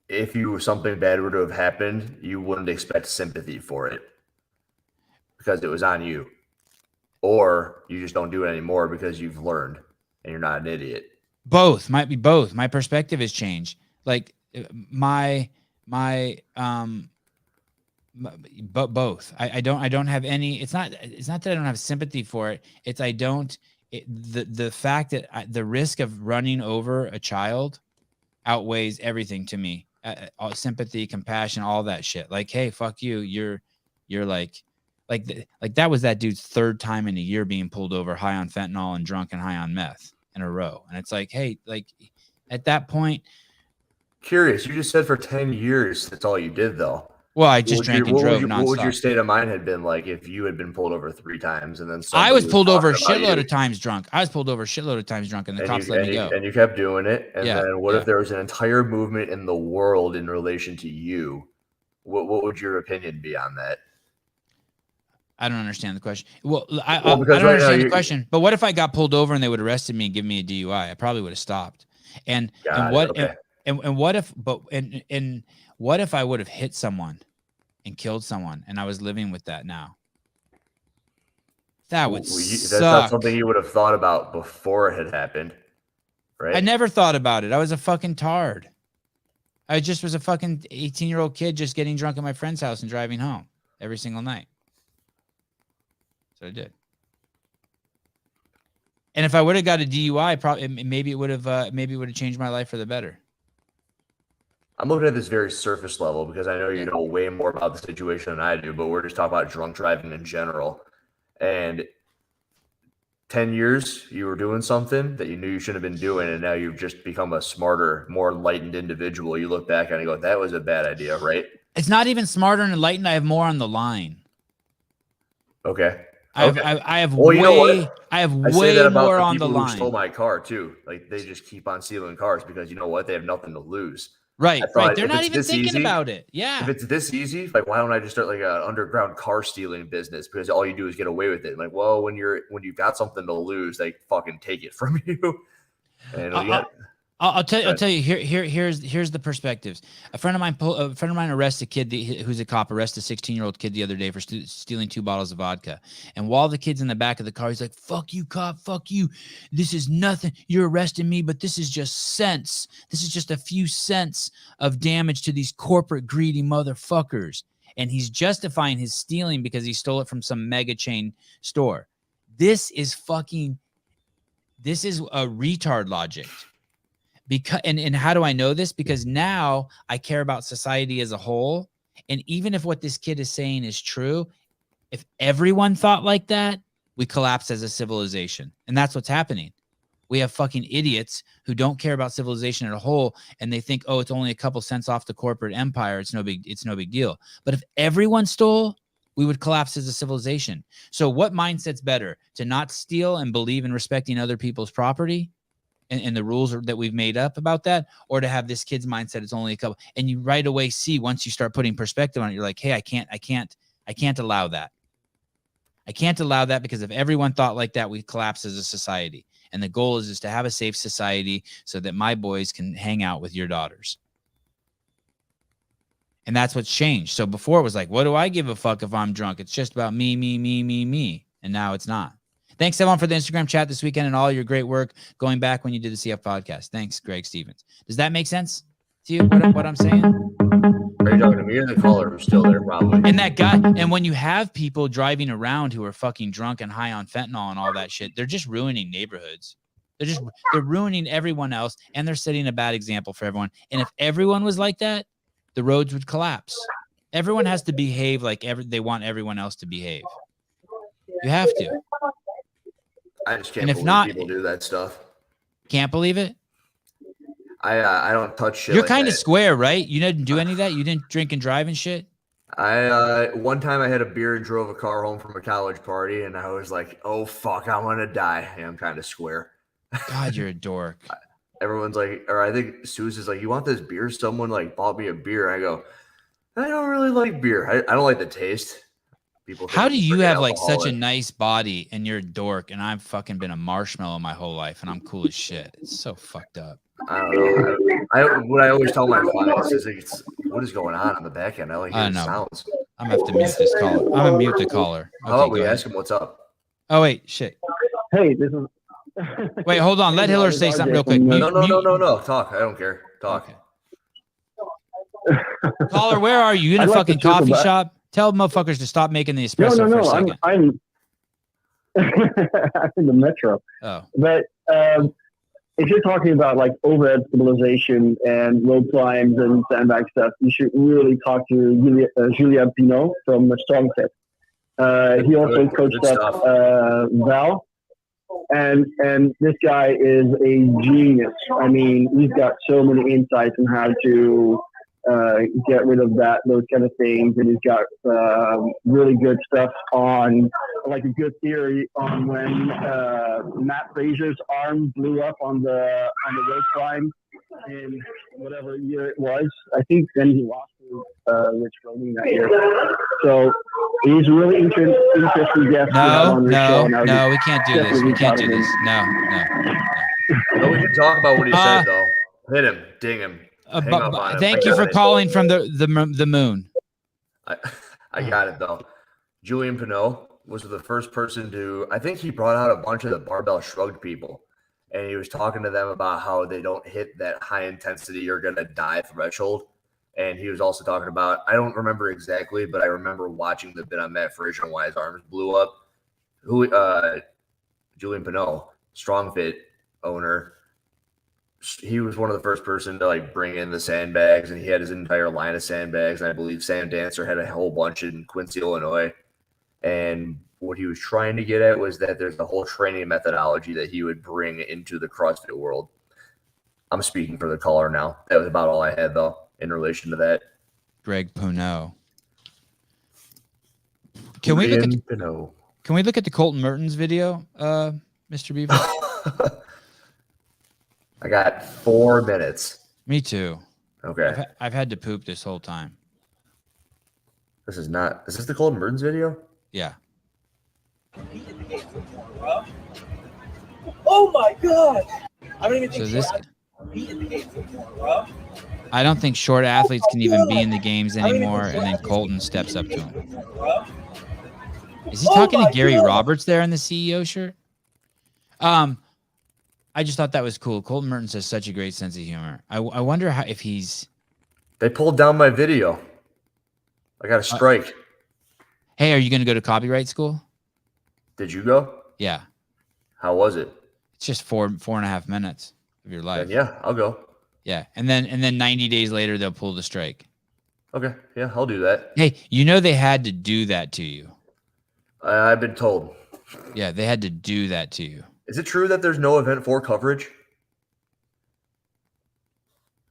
B: if something bad were to have happened, you wouldn't expect sympathy for it because it was on you. Or you just don't do it anymore because you've learned and you're not an idiot.
A: Both. Might be both. My perspective has changed. Like but both. I don't have any. It's not that I don't have sympathy for it. It's the fact that the risk of running over a child outweighs everything to me. All sympathy, compassion, all that shit. Like, hey, fuck you. You're like that was that dude's third time in a year being pulled over high on fentanyl and drunk and high on meth in a row. And it's like, hey, like at that point.
B: Curious. You just said for 10 years, that's all you did though.
A: Well, I just drank and drove nonstop.
B: What would your state of mind have been like if you had been pulled over 3 times and then
A: I was pulled over a shitload of times drunk. And the cops let me go.
B: And you kept doing it. And then what if there was an entire movement in the world in relation to you? What would your opinion be on that?
A: I don't understand the question. Well, I don't understand the question. But what if I got pulled over and they would arrested me and give me a DUI? I probably would have stopped. And what if I would have hit someone and killed someone and I was living with that now? That would suck.
B: That's not something you would have thought about before it had happened, right?
A: I never thought about it. I was a fucking tard. I just was a fucking 18-year-old kid just getting drunk at my friend's house and driving home every single night. So I did. And if I would have got a DUI, maybe it would have changed my life for the better.
B: I'm looking at this very surface level because I know you know way more about the situation than I do, but we're just talking about drunk driving in general. And 10 years, you were doing something that you knew you shouldn't have been doing, and now you've just become a smarter, more enlightened individual. You look back and you go, that was a bad idea, right?
A: It's not even smarter and enlightened. I have more on the line.
B: Okay.
A: I have way more on the line.
B: Who stole my car too. Like they just keep on stealing cars because you know what? They have nothing to lose.
A: Right. They're not even thinking about it. Yeah.
B: If it's this easy, like why don't I just start like an underground car stealing business? Because all you do is get away with it. Like, well, when you've got something to lose, they fucking take it from you. And
A: I'll tell you. Here's the perspectives. A friend of mine arrested a kid who's a cop. Arrested a 16-year-old kid the other day for stealing 2 bottles of vodka. And while the kid's in the back of the car, he's like, "Fuck you, cop! Fuck you! This is nothing. You're arresting me, but this is just cents. This is just a few cents of damage to these corporate greedy motherfuckers." And he's justifying his stealing because he stole it from some mega chain store. This is a retard logic. Because and how do I know this? Because now I care about society as a whole. And even if what this kid is saying is true, if everyone thought like that, we collapse as a civilization. And that's what's happening. We have fucking idiots who don't care about civilization as a whole, and they think, oh, it's only a couple cents off the corporate empire. It's no big deal. But if everyone stole, we would collapse as a civilization. So what mindset's better? To not steal and believe in respecting other people's property? And the rules that we've made up about that, or to have this kid's mindset, it's only a couple, and you right away see once you start putting perspective on it, you're like, hey, I can't allow that. I can't allow that because if everyone thought like that, we collapse as a society. And the goal is to have a safe society so that my boys can hang out with your daughters. And that's what's changed. So before it was like, what do I give a fuck if I'm drunk? It's just about me. And now it's not. Thanks, Sevan, for the Instagram chat this weekend and all your great work going back when you did the CF podcast. Thanks, Greg Stevens. Does that make sense to you, what I'm saying?
B: Are you talking to me or the caller who's still there probably?
A: And that guy, and when you have people driving around who are fucking drunk and high on fentanyl and all that shit, they're just ruining neighborhoods. They're ruining everyone else, and they're setting a bad example for everyone. And if everyone was like that, the roads would collapse. Everyone has to behave like they want everyone else to behave. You have to.
B: I just can't believe people do that stuff.
A: Can't believe it?
B: I don't touch shit.
A: You're kind of square, right? You didn't do any of that? You didn't drink and drive and shit?
B: One time I had a beer and drove a car home from a college party, and I was like, oh, fuck, I'm going to die. And I'm kind of square.
A: God, you're a dork.
B: Everyone's like, or I think Susan's like, you want this beer? Someone like bought me a beer. I go, I don't really like beer. I don't like the taste. People.
A: How
B: think
A: do
B: I'm
A: you
B: freaking
A: have like such a
B: alcoholic.
A: nice body and you're a dork, and I've fucking been a marshmallow my whole life, and I'm cool as shit? It's so fucked up.
B: I don't know. What I always tell my clients is it's what is going on the back end. I only
A: I
B: hear
A: don't know.
B: sounds.
A: I'm gonna have to mute this caller. I'm gonna mute the caller.
B: How
A: Okay,
B: about we
A: go ahead.
B: ask him what's up?
A: Oh wait, shit.
F: Hey, this is.
A: Wait, hold on. Let
F: Hey,
A: Hiller
F: this is
A: say
F: RJ
A: something real
F: from
A: quick.
F: the-
B: No. Talk. I don't care. Talk.
A: Okay. Caller, where are you? You in a
F: I'd like to
A: fucking
F: circle
A: coffee
F: back.
A: shop? Tell motherfuckers to stop making the espresso for a
F: No.
A: second.
F: I'm I'm in the metro.
A: Oh,
F: But if you're talking about like overhead stabilization and rope climbs and sandbag stuff, you should really talk to Julia Pinot from Strong Fit. He also
B: Good
F: coached
B: stuff.
F: up Val, and this guy is a genius. I mean, he's got so many insights on how to get rid of those kind of things, and he's got really good stuff on, like a good theory on when Matt Frazier's arm blew up on the rope climb in whatever year it was. I think then he lost to Rich Froning that year. So he's a really interesting guest to have on the show.
A: no, we can't do this. We can't do this. No.
B: No, we can talk about what he said though. Hit him, ding him. Hang up on him.
A: Thank you for calling from the moon.
B: I got it though. Julian Pinot was the first person to. I think he brought out a bunch of the barbell shrugged people, and he was talking to them about how they don't hit that high intensity you're gonna die threshold. And he was also talking about, I don't remember exactly, but I remember watching the bit on Matt Frazier and why his arms blew up. Julian Pinot, Strong Fit owner, he was one of the first person to like bring in the sandbags, and he had his entire line of sandbags. And I believe Sam Dancer had a whole bunch in Quincy, Illinois. And what he was trying to get at was that there's a whole training methodology that he would bring into the CrossFit world. I'm speaking for the caller now. That was about all I had though in relation to that.
A: Greg Puno. Can we look at the Colton Mertens video, Mr. Beaver?
B: I got 4 minutes.
A: Me too.
B: Okay.
A: I've had to poop this whole time.
B: Is this the Colton Mertens video?
A: Yeah.
G: Oh my God! I don't even
A: So
G: think
A: I don't think short athletes can even be in the games anymore, and then Colton steps up to him. Is he talking to Gary Roberts there in the CEO shirt? I just thought that was cool. Colton Mertens has such a great sense of humor. I wonder if he's.
B: They pulled down my video. I got a strike.
A: Hey, are you going to go to copyright school?
B: Did you go?
A: Yeah.
B: How was it?
A: It's just 4.5 minutes of your life.
B: Then yeah, I'll go.
A: Yeah, and then 90 days later they'll pull the strike.
B: Okay, yeah, I'll do that.
A: Hey, you know they had to do that to you.
B: I've been told.
A: Yeah, they had to do that to you.
B: Is it true that there's no Event 4 coverage?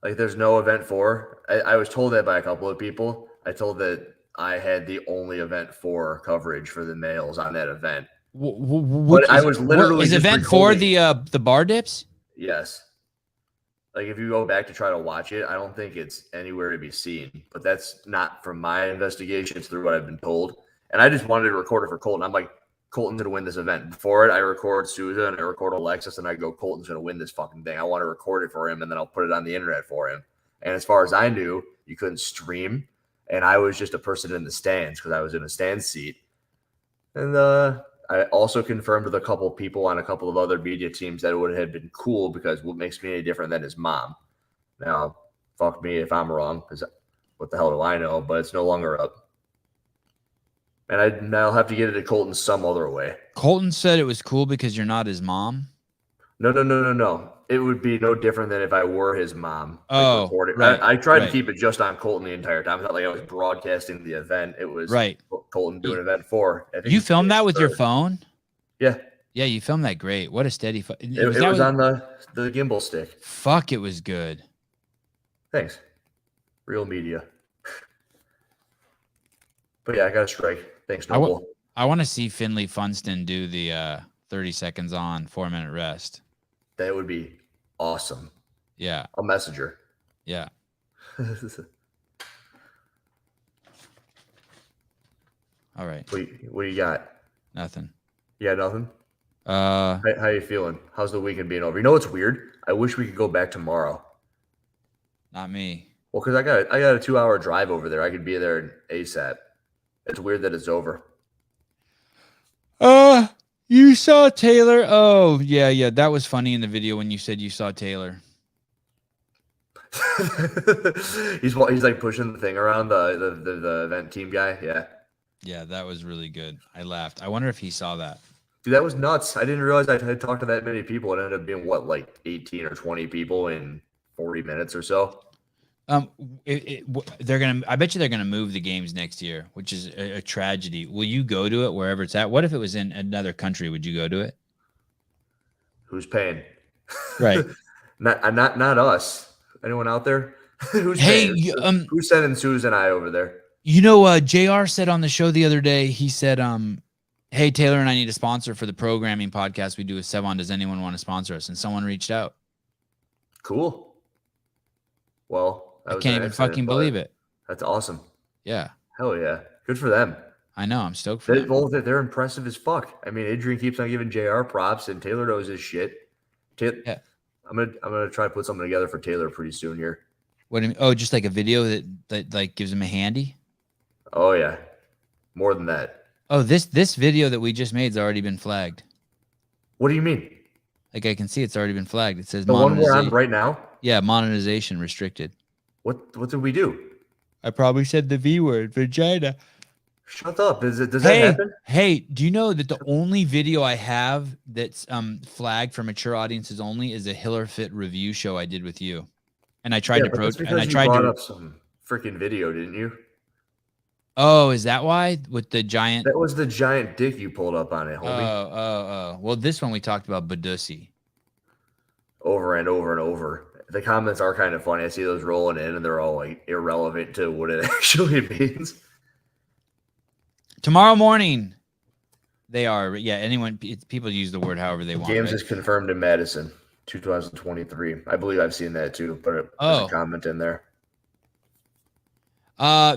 B: Like there's no Event 4? I was told that by a couple of people. I told that I had the only Event 4 coverage for the males on that event. But I was literally
A: is
B: just
A: Event 4
B: recording.
A: the bar dips?
B: Yes. Like if you go back to try to watch it, I don't think it's anywhere to be seen. But that's not from my investigation. It's through what I've been told. And I just wanted to record it for Colton. I'm like, Colton's going to win this event. Before it, I record Souza and I record Alexis, and I go, Colton's going to win this fucking thing. I want to record it for him, and then I'll put it on the internet for him. And as far as I knew, you couldn't stream. And I was just a person in the stands because I was in a stand seat. And I also confirmed with a couple of people on a couple of other media teams that it would have been cool because what makes me any different than his mom. Now, fuck me if I'm wrong, because what the hell do I know? But it's no longer up. And I'll have to get it to Colton some other way.
A: Colton said it was cool because you're not his mom?
B: No. It would be no different than if I were his mom.
A: Oh, right.
B: I tried to keep it just on Colton the entire time. It's not like I was broadcasting the event. It was Colton doing event 4.
A: You filmed that with your phone?
B: Yeah.
A: Yeah, you filmed that great. What a steady phone.
B: It was on the gimbal stick.
A: Fuck, it was good.
B: Thanks. Real media. But yeah, I got a strike. Thanks, Noble.
A: I want to see Finley Funston do the 30 seconds on, 4-minute rest.
B: That would be awesome.
A: Yeah.
B: I'll message her.
A: Yeah. All right.
B: What do you got?
A: Nothing.
B: You got nothing?
A: Uh,
B: How you feeling? How's the weekend being over? You know what's weird? I wish we could go back tomorrow.
A: not me.
B: Well, because I got a 2-hour drive over there. I could be there ASAP. It's weird that it's over.
A: You saw Taylor? Oh, yeah. That was funny in the video when you said you saw Taylor.
B: he's like pushing the thing around the event team guy. Yeah.
A: Yeah, that was really good. I laughed. I wonder if he saw that.
B: Dude, that was nuts. I didn't realize I had talked to that many people. It ended up being like 18 or 20 people in 40 minutes or so.
A: I bet you they're gonna move the games next year, which is a tragedy. Will you go to it wherever it's at? What if it was in another country? Would you go to it?
B: Who's paying?
A: Right.
B: not us. Anyone out there? Who's
A: Hey,
B: paying? Who's sending Susan and I over there?
A: JR said on the show the other day, he said, hey, Taylor and I need a sponsor for the programming podcast we do with Sevan. Does anyone want to sponsor us? And someone reached out.
B: Cool. Well,
A: I can't even fucking believe it.
B: That's awesome.
A: Yeah.
B: Hell yeah. Good for them.
A: I know. I'm stoked for them.
B: They're impressive as fuck. I mean, Adrian keeps on giving JR props, and Taylor knows his shit.
A: Yeah.
B: I'm gonna try to put something together for Taylor pretty soon here.
A: What do you mean? Oh, just like a video that like gives him a handy?
B: Oh yeah. More than that.
A: Oh, this video that we just made has already been flagged.
B: What do you mean?
A: Like I can see it's already been flagged. It says
B: The one we're on right now?
A: Yeah, monetization restricted.
B: What did we do?
A: I probably said the V word, vagina.
B: Shut up. Does that happen?
A: Hey, do you know that the only video I have that's flagged for mature audiences only is a HillerFit review show I did with you. And I tried
B: brought up some freaking video, didn't you?
A: Oh, is that why? With the giant
B: That was the giant dick you pulled up on it, homie.
A: Oh. Well, this one we talked about Badussi.
B: Over and over and over. The comments are kind of funny. I see those rolling in and they're all like irrelevant to what it actually means.
A: Tomorrow morning, they are. Yeah, people use the word however they want.
B: Games
A: right?
B: is confirmed in Madison, 2023. I believe I've seen that too, but there's a comment in there.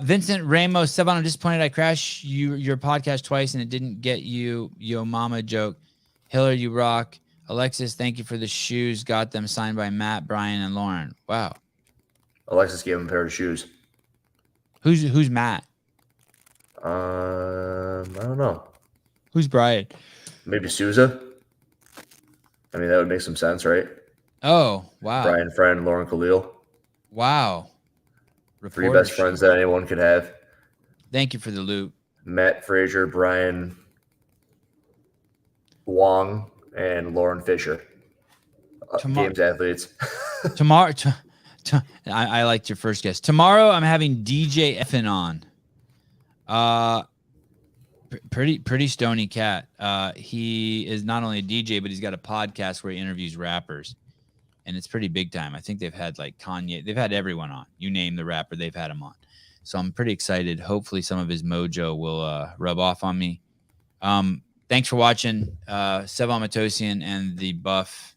A: Vincent Ramos, Sevan, I'm disappointed I crashed your podcast twice and it didn't get you Yo Mama joke. Hiller, you rock. Alexis, thank you for the shoes. Got them signed by Matt, Brian, and Lauren. Wow.
B: Alexis gave him a pair of shoes.
A: Who's Matt?
B: I don't know.
A: Who's Brian?
B: Maybe Souza. I mean, that would make some sense, right?
A: Oh, wow.
B: Brian Friend, Lauren Khalil.
A: Wow.
B: Three best friends that anyone could have.
A: Thank you for the loot.
B: Matt Frazier, Brian Wong, and Lauren Fisher. Games athletes.
A: Tomorrow, I liked your first guess. Tomorrow, I'm having DJ Effin on. Pretty stony cat. He is not only a DJ, but he's got a podcast where he interviews rappers, and it's pretty big time. I think they've had like Kanye. They've had everyone on. You name the rapper, they've had him on. So I'm pretty excited. Hopefully, some of his mojo will rub off on me. Thanks for watching. Sevan Matosian and the Buff